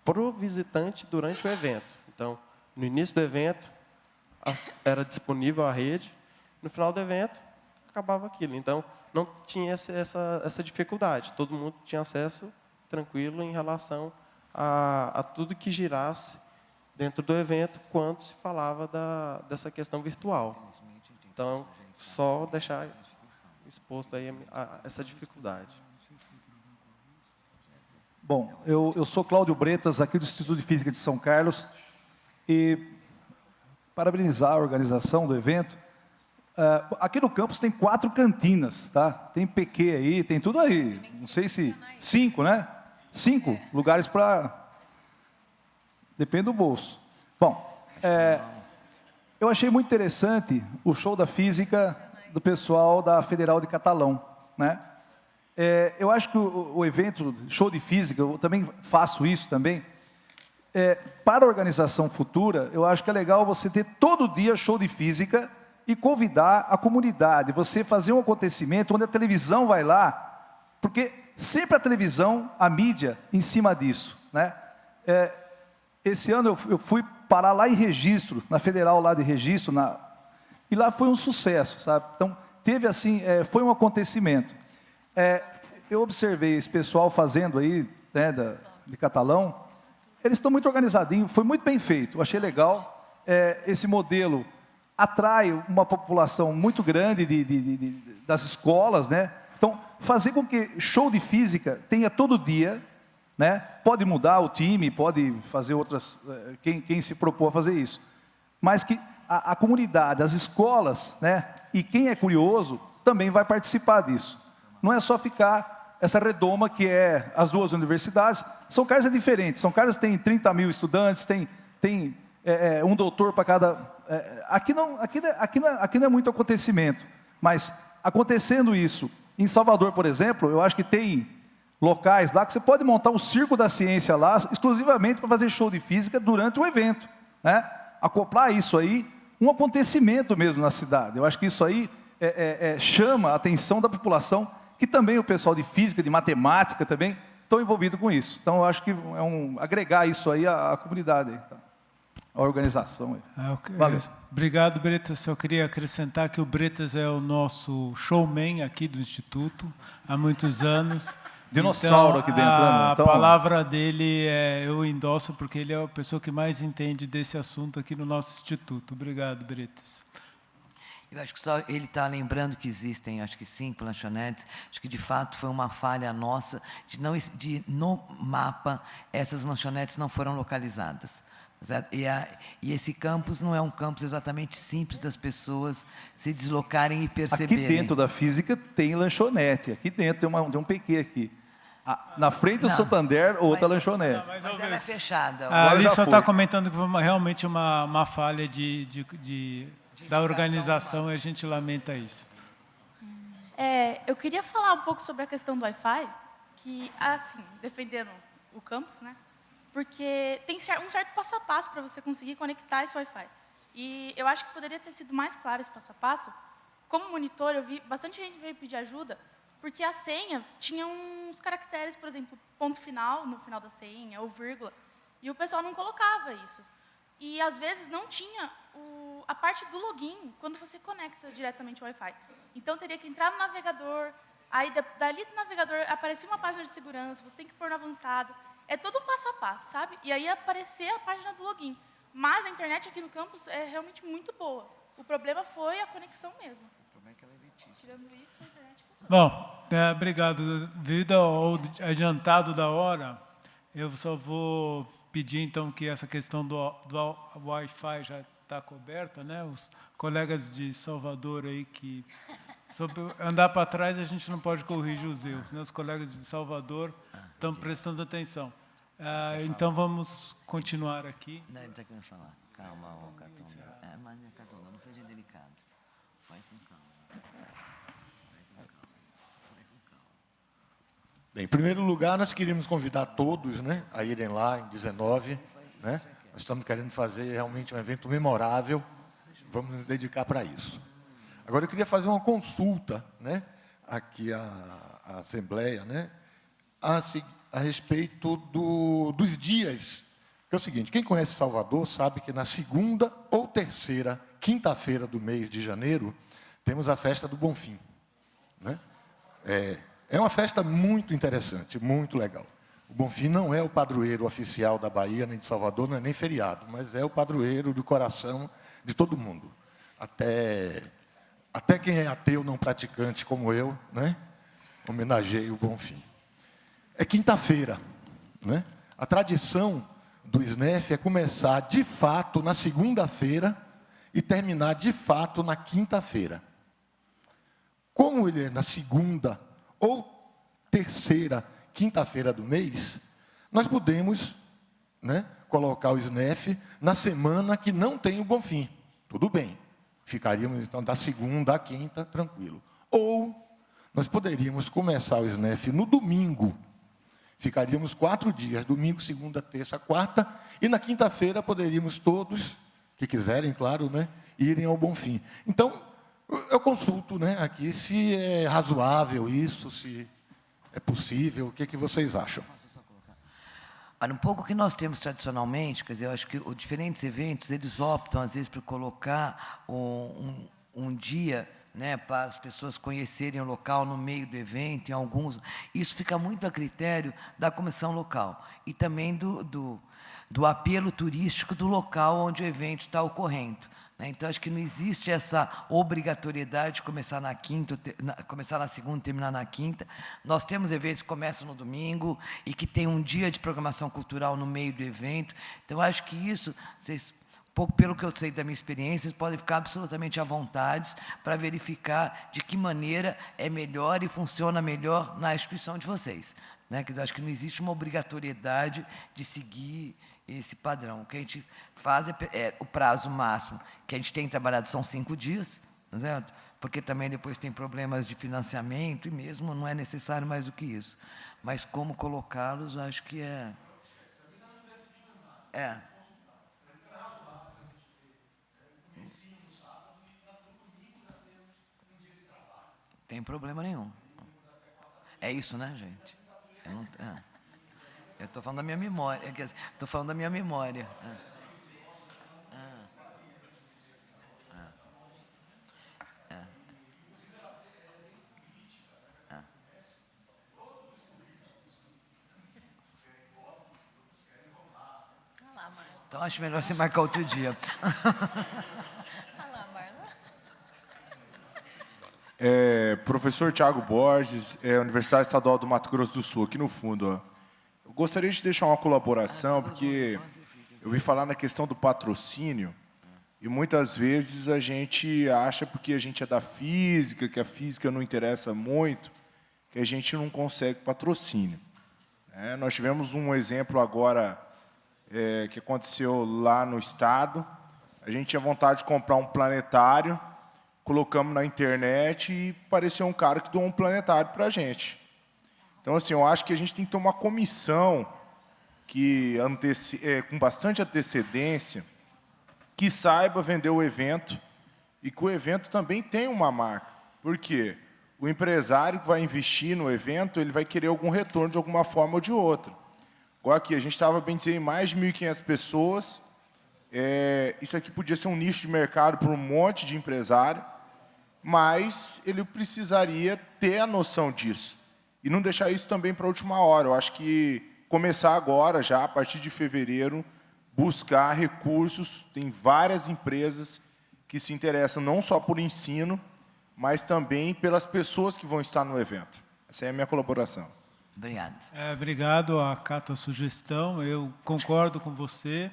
para o visitante durante o evento. Então, no início do evento, era disponível a rede, no final do evento, acabava aquilo. Então, não tinha essa dificuldade, todo mundo tinha acesso tranquilo em relação a tudo que girasse dentro do evento, quando se falava dessa questão virtual. Então, só deixar exposto aí a essa dificuldade. Bom, eu sou Cláudio Bretas, aqui do Instituto de Física de São Carlos, e parabenizar a organização do evento. Aqui no campus tem 4 cantinas, tá? Tem PQ aí, tem tudo aí. Não sei se 5, né? 5 lugares para... Depende do bolso. Bom, eu achei muito interessante o show da física do pessoal da Federal de Catalão, né? Eu acho que o evento, show de física, eu também faço isso também, para a organização futura, eu acho que é legal você ter todo dia show de física e convidar a comunidade, você fazer um acontecimento onde a televisão vai lá, porque sempre a televisão, a mídia, em cima disso, né? Esse ano eu fui parar lá em Registro, na Federal lá de Registro, e lá foi um sucesso, sabe? Então, teve assim, foi um acontecimento. Eu observei esse pessoal fazendo aí, né, de Catalão, eles estão muito organizadinhos, foi muito bem feito, eu achei legal. Esse modelo atrai uma população muito grande das escolas, né? Então, fazer com que show de física tenha todo dia, né? Pode mudar o time, pode fazer outras, quem se propôs a fazer isso, mas que a comunidade, as escolas, né? E quem é curioso também vai participar disso. Não é só ficar essa redoma que é as 2 universidades. São Carlos é diferente. São Carlos tem 30 mil estudantes, tem um doutor para cada... Aqui não é muito acontecimento, mas acontecendo isso, em Salvador, por exemplo, eu acho que tem locais lá que você pode montar um circo da ciência lá, exclusivamente para fazer show de física durante o evento, né? Acoplar isso aí, um acontecimento mesmo na cidade. Eu acho que isso aí chama a atenção da população, que também o pessoal de física, de matemática também, estão envolvidos com isso. Então, eu acho que agregar isso aí à comunidade, tá? A organização. Valeu. Obrigado, Bretas. Eu queria acrescentar que o Bretas é o nosso showman aqui do Instituto, há muitos anos. Dinossauro aqui dentro, né? Então, a palavra dele eu endosso, porque ele é a pessoa que mais entende desse assunto aqui no nosso Instituto. Obrigado, Bretas. Eu acho que só ele está lembrando que existem, acho que 5 lanchonetes. Acho que, de fato, foi uma falha nossa no mapa, essas lanchonetes não foram localizadas. Certo? E esse campus não é um campus exatamente simples das pessoas se deslocarem e perceberem. Aqui dentro da física tem lanchonete. Aqui dentro tem um PQ aqui. Na frente do Santander, outra lanchonete. Mas ela é fechada. Ali só está comentando que foi realmente uma falha da organização, e a gente lamenta isso. Eu queria falar um pouco sobre a questão do Wi-Fi, que, assim, defendendo o campus, né? Porque tem um certo passo a passo para você conseguir conectar esse Wi-Fi. E eu acho que poderia ter sido mais claro esse passo a passo. Como monitor, eu vi bastante gente veio pedir ajuda porque a senha tinha uns caracteres, por exemplo, ponto final no final da senha, ou vírgula, e o pessoal não colocava isso. E, às vezes, não tinha a parte do login quando você conecta diretamente o Wi-Fi. Então, teria que entrar no navegador, aí, dali do navegador, aparecia uma página de segurança, você tem que pôr no avançado. É todo um passo a passo, sabe? E aí, aparecer a página do login. Mas a internet aqui no campus é realmente muito boa. O problema foi a conexão mesmo. Tirando isso, a internet funciona. Bom, obrigado. Devido ao adiantado da hora, eu só vou pedir, então, que essa questão do Wi-Fi já está coberta, né? Os colegas de Salvador aí que... Sobre andar para trás, a gente não pode corrigir os erros, né? Os colegas de Salvador estão prestando atenção. Então, vamos continuar aqui. Não, ele está querendo falar. Calma, Catunda. Mas, Catunda, não seja delicado. Vai com calma. Bem, em primeiro lugar, nós queríamos convidar todos, né, a irem lá em 19, né? Nós estamos querendo fazer realmente um evento memorável. Vamos nos dedicar para isso. Agora, eu queria fazer uma consulta, né, aqui à Assembleia, né, a respeito dos dias. É o seguinte, quem conhece Salvador sabe que na segunda ou terceira quinta-feira do mês de janeiro, temos a festa do Bonfim, né? É uma festa muito interessante, muito legal. O Bonfim não é o padroeiro oficial da Bahia, nem de Salvador, não é nem feriado, mas é o padroeiro do coração de todo mundo. Até quem é ateu não praticante como eu, né, homenageia o Bonfim. É quinta-feira, né? A tradição do SNEF é começar, de fato, na segunda-feira e terminar, de fato, na quinta-feira. Como ele é na segunda ou terceira quinta-feira do mês, nós podemos, né, colocar o SNEF na semana que não tem o Bonfim. Tudo bem. Ficaríamos, então, da segunda à quinta, tranquilo. Ou nós poderíamos começar o SNEF no domingo. Ficaríamos 4 dias, domingo, segunda, terça, quarta, e na quinta-feira poderíamos todos, que quiserem, claro, né, irem ao Bonfim. Então, eu consulto, né, aqui se é razoável isso, se é possível, o que vocês acham? Olha, um pouco que nós temos tradicionalmente, quer dizer, eu acho que os diferentes eventos, eles optam, às vezes, por colocar um dia, né, para as pessoas conhecerem o local no meio do evento, em alguns... Isso fica muito a critério da comissão local e também do apelo turístico do local onde o evento está ocorrendo. Então, acho que não existe essa obrigatoriedade de começar na quinta, começar na segunda e terminar na quinta. Nós temos eventos que começam no domingo e que tem um dia de programação cultural no meio do evento. Então, acho que isso, vocês, um pouco pelo que eu sei da minha experiência, vocês podem ficar absolutamente à vontade para verificar de que maneira é melhor e funciona melhor na instituição de vocês. Quer dizer, acho que não existe uma obrigatoriedade de seguir esse padrão. O que a gente faz é o prazo máximo que a gente tem trabalhado são 5 dias, não é certo? Porque também depois tem problemas de financiamento e mesmo não é necessário mais do que isso. Mas como colocá-los, acho que é... Tem problema nenhum. É isso, né, gente? Eu estou falando da minha memória. Estou falando da minha memória. Então, acho melhor você marcar outro dia. Professor Tiago Borges, Universidade Estadual do Mato Grosso do Sul, aqui no fundo. Ó. Eu gostaria de deixar uma colaboração, porque eu vi falar na questão do patrocínio, e muitas vezes a gente acha, porque a gente é da física, que a física não interessa muito, que a gente não consegue patrocínio. Nós tivemos um exemplo agora que aconteceu lá no estado. A gente tinha vontade de comprar um planetário, colocamos na internet e apareceu um cara que doou um planetário para a gente. Então, assim, eu acho que a gente tem que ter uma comissão que com bastante antecedência, que saiba vender o evento e que o evento também tenha uma marca. Por quê? o empresário que vai investir no evento, ele vai querer algum retorno de alguma forma ou de outra. Igual aqui, a gente estava, bem dizer, em mais de 1.500 pessoas. Isso aqui podia ser um nicho de mercado para um monte de empresário, mas ele precisaria ter a noção disso. E não deixar isso também para a última hora. Eu acho que começar agora, já a partir de fevereiro, buscar recursos. Tem várias empresas que se interessam não só por ensino, mas também pelas pessoas que vão estar no evento. Essa é a minha colaboração. Obrigado. Obrigado, acato a sugestão. Eu concordo com você.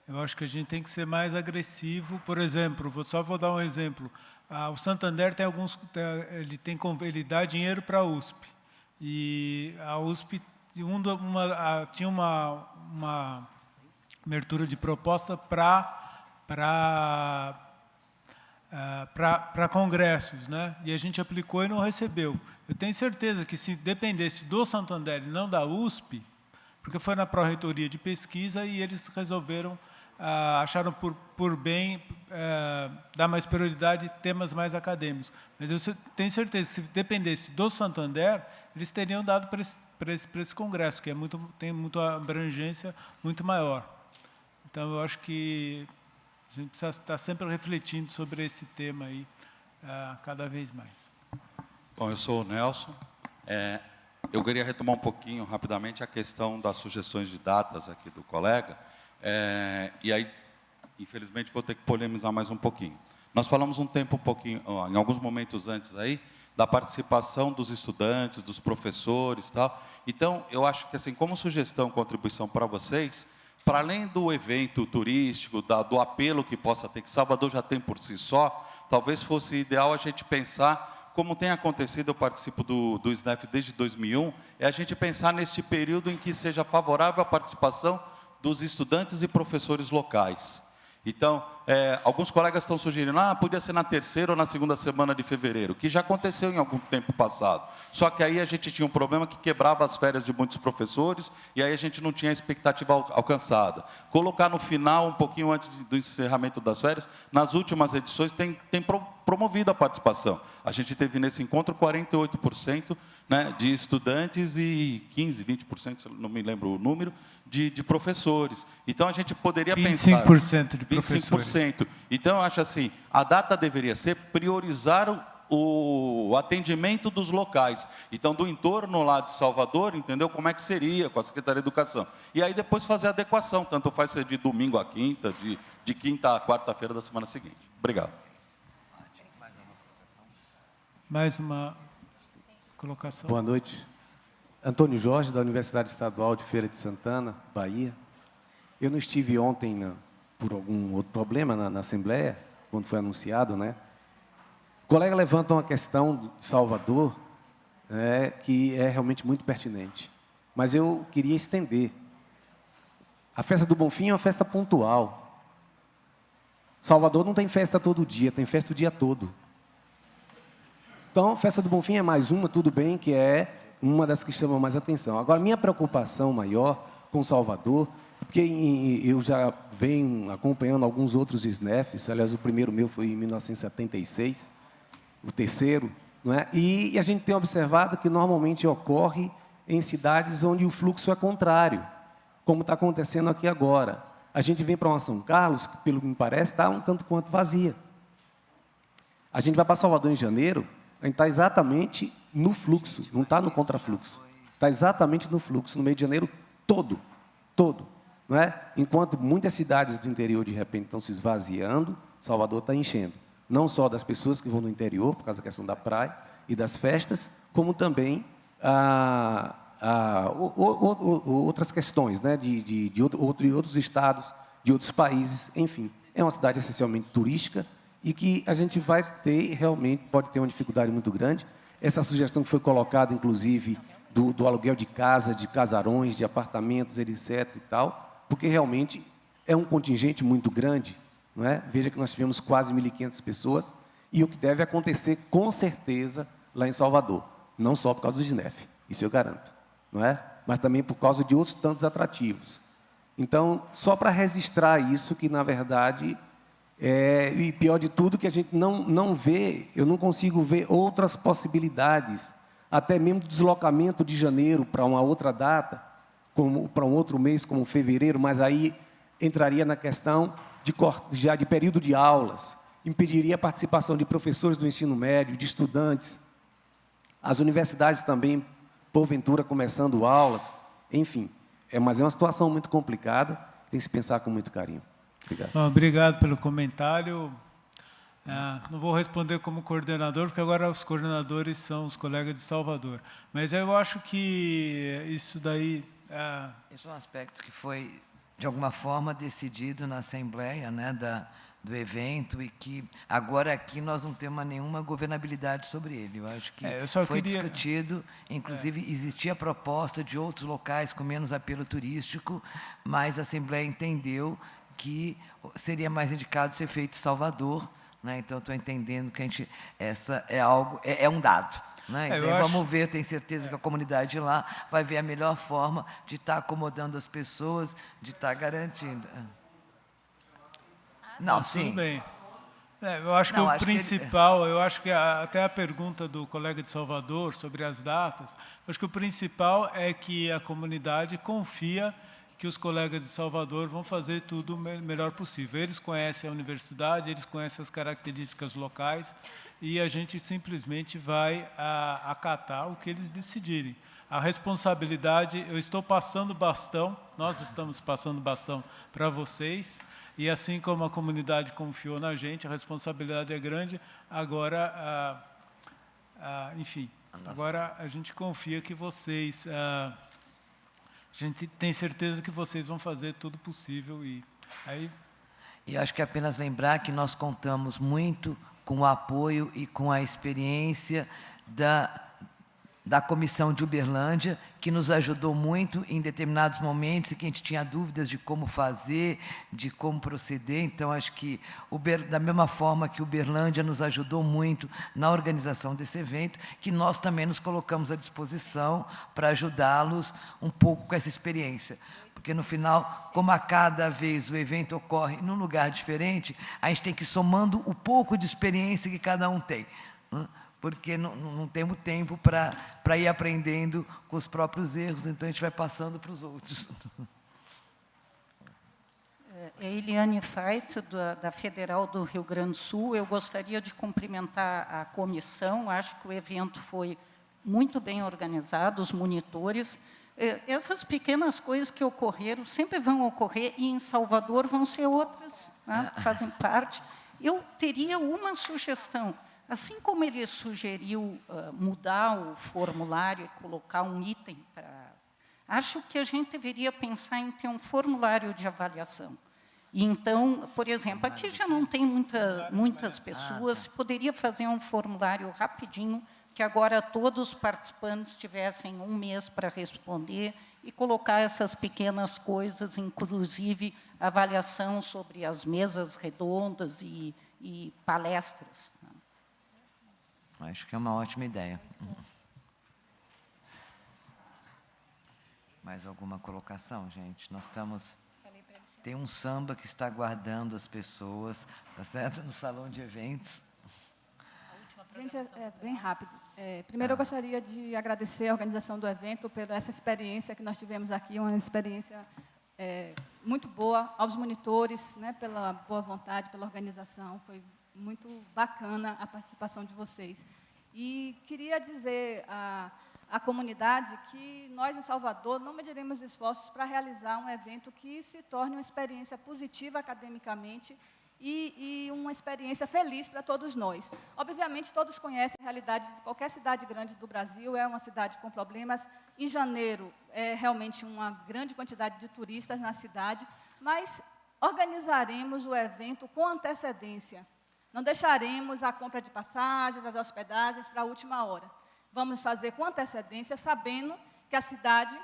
Eu acho que a gente tem que ser mais agressivo. Por exemplo, só vou dar um exemplo. O Santander tem ele dá dinheiro para a USP. E a USP tinha uma abertura de proposta para congressos, né? E a gente aplicou e não recebeu. Eu tenho certeza que se dependesse do Santander e não da USP, porque foi na Pró-Reitoria de Pesquisa e eles resolveram, acharam por bem dar mais prioridade a temas mais acadêmicos. Mas eu tenho certeza que se dependesse do Santander, eles teriam dado para esse congresso, que tem muita abrangência muito maior. Então, eu acho que a gente precisa estar sempre refletindo sobre esse tema aí, cada vez mais. Bom, eu sou o Nelson. Eu queria retomar um pouquinho, rapidamente, a questão das sugestões de datas aqui do colega. E aí, infelizmente, vou ter que polemizar mais um pouquinho. Nós falamos em alguns momentos antes aí, da participação dos estudantes, dos professores e tal. Então, eu acho que, assim, como sugestão, contribuição para vocês, para além do evento turístico, do apelo que possa ter, que Salvador já tem por si só, talvez fosse ideal a gente pensar, como tem acontecido, eu participo do SNEF desde 2001, é a gente pensar neste período em que seja favorável a participação dos estudantes e professores locais. Então, alguns colegas estão sugerindo, podia ser na terceira ou na segunda semana de fevereiro, que já aconteceu em algum tempo passado. Só que aí a gente tinha um problema que quebrava as férias de muitos professores, e aí a gente não tinha a expectativa alcançada. Colocar no final, um pouquinho antes do encerramento das férias, nas últimas edições tem promovido a participação. A gente teve nesse encontro 48%, né, de estudantes e 15%, 20%, não me lembro o número, de professores. Então, a gente poderia 25% pensar... 25% de professores. 25%. Então, eu acho assim, a data deveria ser priorizar o atendimento dos locais. Então, do entorno lá de Salvador, entendeu? Como é que seria com a Secretaria de Educação. E aí, depois fazer a adequação, tanto faz ser de domingo a quinta, de quinta a quarta-feira da semana seguinte. Obrigado. Mais uma colocação. Boa noite. Antônio Jorge, da Universidade Estadual de Feira de Santana, Bahia. Eu não estive ontem por algum outro problema na Assembleia, quando foi anunciado, né? O colega levanta uma questão de Salvador, que é realmente muito pertinente. Mas eu queria estender. A festa do Bonfim é uma festa pontual. Salvador não tem festa todo dia, tem festa o dia todo. Então, a festa do Bonfim é mais uma, tudo bem, que é uma das que chama mais atenção. Agora, minha preocupação maior com Salvador, porque eu já venho acompanhando alguns outros SNEFs, aliás, o primeiro meu foi em 1976, o terceiro, não é? E a gente tem observado que normalmente ocorre em cidades onde o fluxo é contrário, como está acontecendo aqui agora. A gente vem para uma São Carlos, que, pelo que me parece, está um tanto quanto vazia. A gente vai para Salvador em janeiro, a gente está exatamente no fluxo, não está no contrafluxo. Está exatamente no fluxo, no mês de janeiro todo. Não é? Enquanto muitas cidades do interior, de repente, estão se esvaziando, Salvador está enchendo. Não só das pessoas que vão no interior, por causa da questão da praia e das festas, como também outras questões, né? de outros estados, de outros países, enfim. É uma cidade essencialmente turística, e que a gente vai ter, realmente, pode ter uma dificuldade muito grande. Essa sugestão que foi colocada, inclusive, do aluguel de casa, de casarões, de apartamentos, etc. e tal, porque realmente é um contingente muito grande, não é? Veja que nós tivemos quase 1.500 pessoas, e o que deve acontecer, com certeza, lá em Salvador. Não só por causa do SNEF, isso eu garanto, não é? Mas também por causa de outros tantos atrativos. Então, só para registrar isso, que, na verdade, E pior de tudo, que a gente não vê, eu não consigo ver outras possibilidades, até mesmo deslocamento de janeiro para uma outra data, para um outro mês, como fevereiro, mas aí entraria na questão já de período de aulas, impediria a participação de professores do ensino médio, de estudantes, as universidades também, porventura, começando aulas, enfim. Mas é uma situação muito complicada, tem que se pensar com muito carinho. Obrigado. Obrigado pelo comentário. Não vou responder como coordenador, porque agora os coordenadores são os colegas de Salvador. Mas eu acho que isso daí... Esse é um aspecto que foi, de alguma forma, decidido na Assembleia, né, do evento, e que agora aqui nós não temos nenhuma governabilidade sobre ele. Eu acho que foi discutido, inclusive existia a proposta de outros locais com menos apelo turístico, mas a Assembleia entendeu que seria mais indicado ser feito em Salvador, né? Então, estou entendendo que essa é algo, é um dado. Né? Então, vamos ver, tenho certeza que a comunidade lá vai ver a melhor forma de estar acomodando as pessoas, de estar garantindo. Não, sim. Tudo bem. Eu acho que o principal, eu acho que até a pergunta do colega de Salvador sobre as datas, eu acho que o principal é que a comunidade confia que os colegas de Salvador vão fazer tudo o melhor possível. Eles conhecem a universidade, eles conhecem as características locais, e a gente simplesmente vai acatar o que eles decidirem. A responsabilidade, eu estou passando bastão, nós estamos passando bastão para vocês, e assim como a comunidade confiou na gente, a responsabilidade é grande, agora, enfim, agora a gente confia que vocês... a gente tem certeza que vocês vão fazer tudo possível. E acho que é apenas lembrar que nós contamos muito com o apoio e com a experiência da Comissão de Uberlândia, que nos ajudou muito em determinados momentos, em que a gente tinha dúvidas de como fazer, de como proceder. Então, acho que, da mesma forma que Uberlândia nos ajudou muito na organização desse evento, que nós também nos colocamos à disposição para ajudá-los um pouco com essa experiência. Porque, no final, como a cada vez o evento ocorre num lugar diferente, a gente tem que ir somando o pouco de experiência que cada um tem, né? Porque não temos tempo para ir aprendendo com os próprios erros, então a gente vai passando para os outros. Eliane Fait, da Federal do Rio Grande do Sul. Eu gostaria de cumprimentar a comissão, acho que o evento foi muito bem organizado, os monitores. Essas pequenas coisas que ocorreram sempre vão ocorrer, e em Salvador vão ser outras, né? Fazem parte. Eu teria uma sugestão. Assim como ele sugeriu mudar o formulário e colocar um item para... Acho que a gente deveria pensar em ter um formulário de avaliação. E então, por exemplo, aqui já não tem muitas pessoas, poderia fazer um formulário rapidinho, que agora todos os participantes tivessem um mês para responder, e colocar essas pequenas coisas, inclusive avaliação sobre as mesas redondas e palestras. Acho que é uma ótima ideia. Mais alguma colocação, gente? Nós estamos... Tem um samba que está aguardando as pessoas, tá certo? No salão de eventos. Gente, é bem rápido. Primeiro, eu gostaria de agradecer a organização do evento por essa experiência que nós tivemos aqui, uma experiência muito boa, aos monitores, né, pela boa vontade, pela organização. Foi muito bacana a participação de vocês. E queria dizer à comunidade que nós, em Salvador, não mediremos esforços para realizar um evento que se torne uma experiência positiva academicamente e uma experiência feliz para todos nós. Obviamente, todos conhecem a realidade de qualquer cidade grande do Brasil, é uma cidade com problemas. Em janeiro, é realmente uma grande quantidade de turistas na cidade, mas organizaremos o evento com antecedência. Não deixaremos a compra de passagens, as hospedagens para a última hora. Vamos fazer com antecedência, sabendo que a cidade,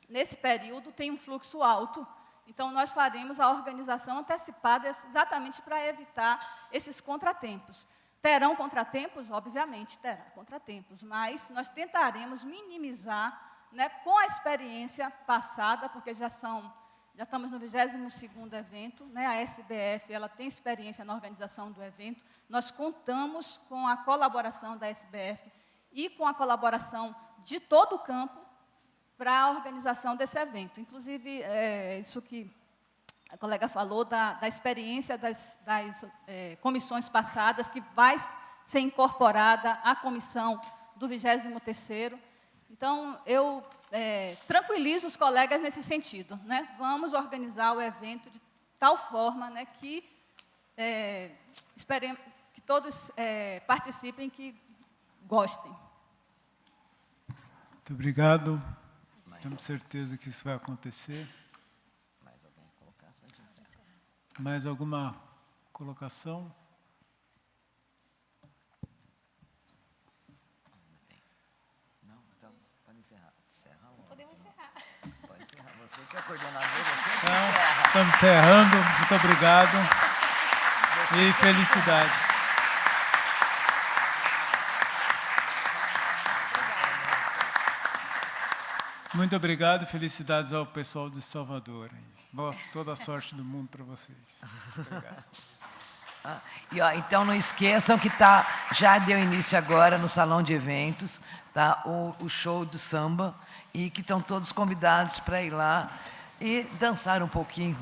nesse período, tem um fluxo alto. Então, nós faremos a organização antecipada exatamente para evitar esses contratempos. Terão contratempos? Obviamente, terá contratempos, mas nós tentaremos minimizar, né, com a experiência passada, porque já são Já estamos no 22º evento, né? A SBF ela tem experiência na organização do evento. Nós contamos com a colaboração da SBF e com a colaboração de todo o campo para a organização desse evento. Inclusive, isso que a colega falou da experiência das comissões passadas, que vai ser incorporada à comissão do 23º. Então, eu tranquilizo os colegas nesse sentido, né? Vamos organizar o evento de tal forma, né, que esperemos que todos participem, que gostem. Muito obrigado. Temos certeza que isso vai acontecer. Mais alguma colocação? Não? Então, pode encerrar. Podemos encerrar. Pode encerrar. Você que é coordenador, você que encerra. Estamos encerrando. Muito obrigado. E felicidade. Muito obrigado e felicidades ao pessoal de Salvador. Toda a sorte do mundo para vocês. Obrigado. Então, não esqueçam que já deu início agora no salão de eventos, o show do samba, e que estão todos convidados para ir lá e dançar um pouquinho.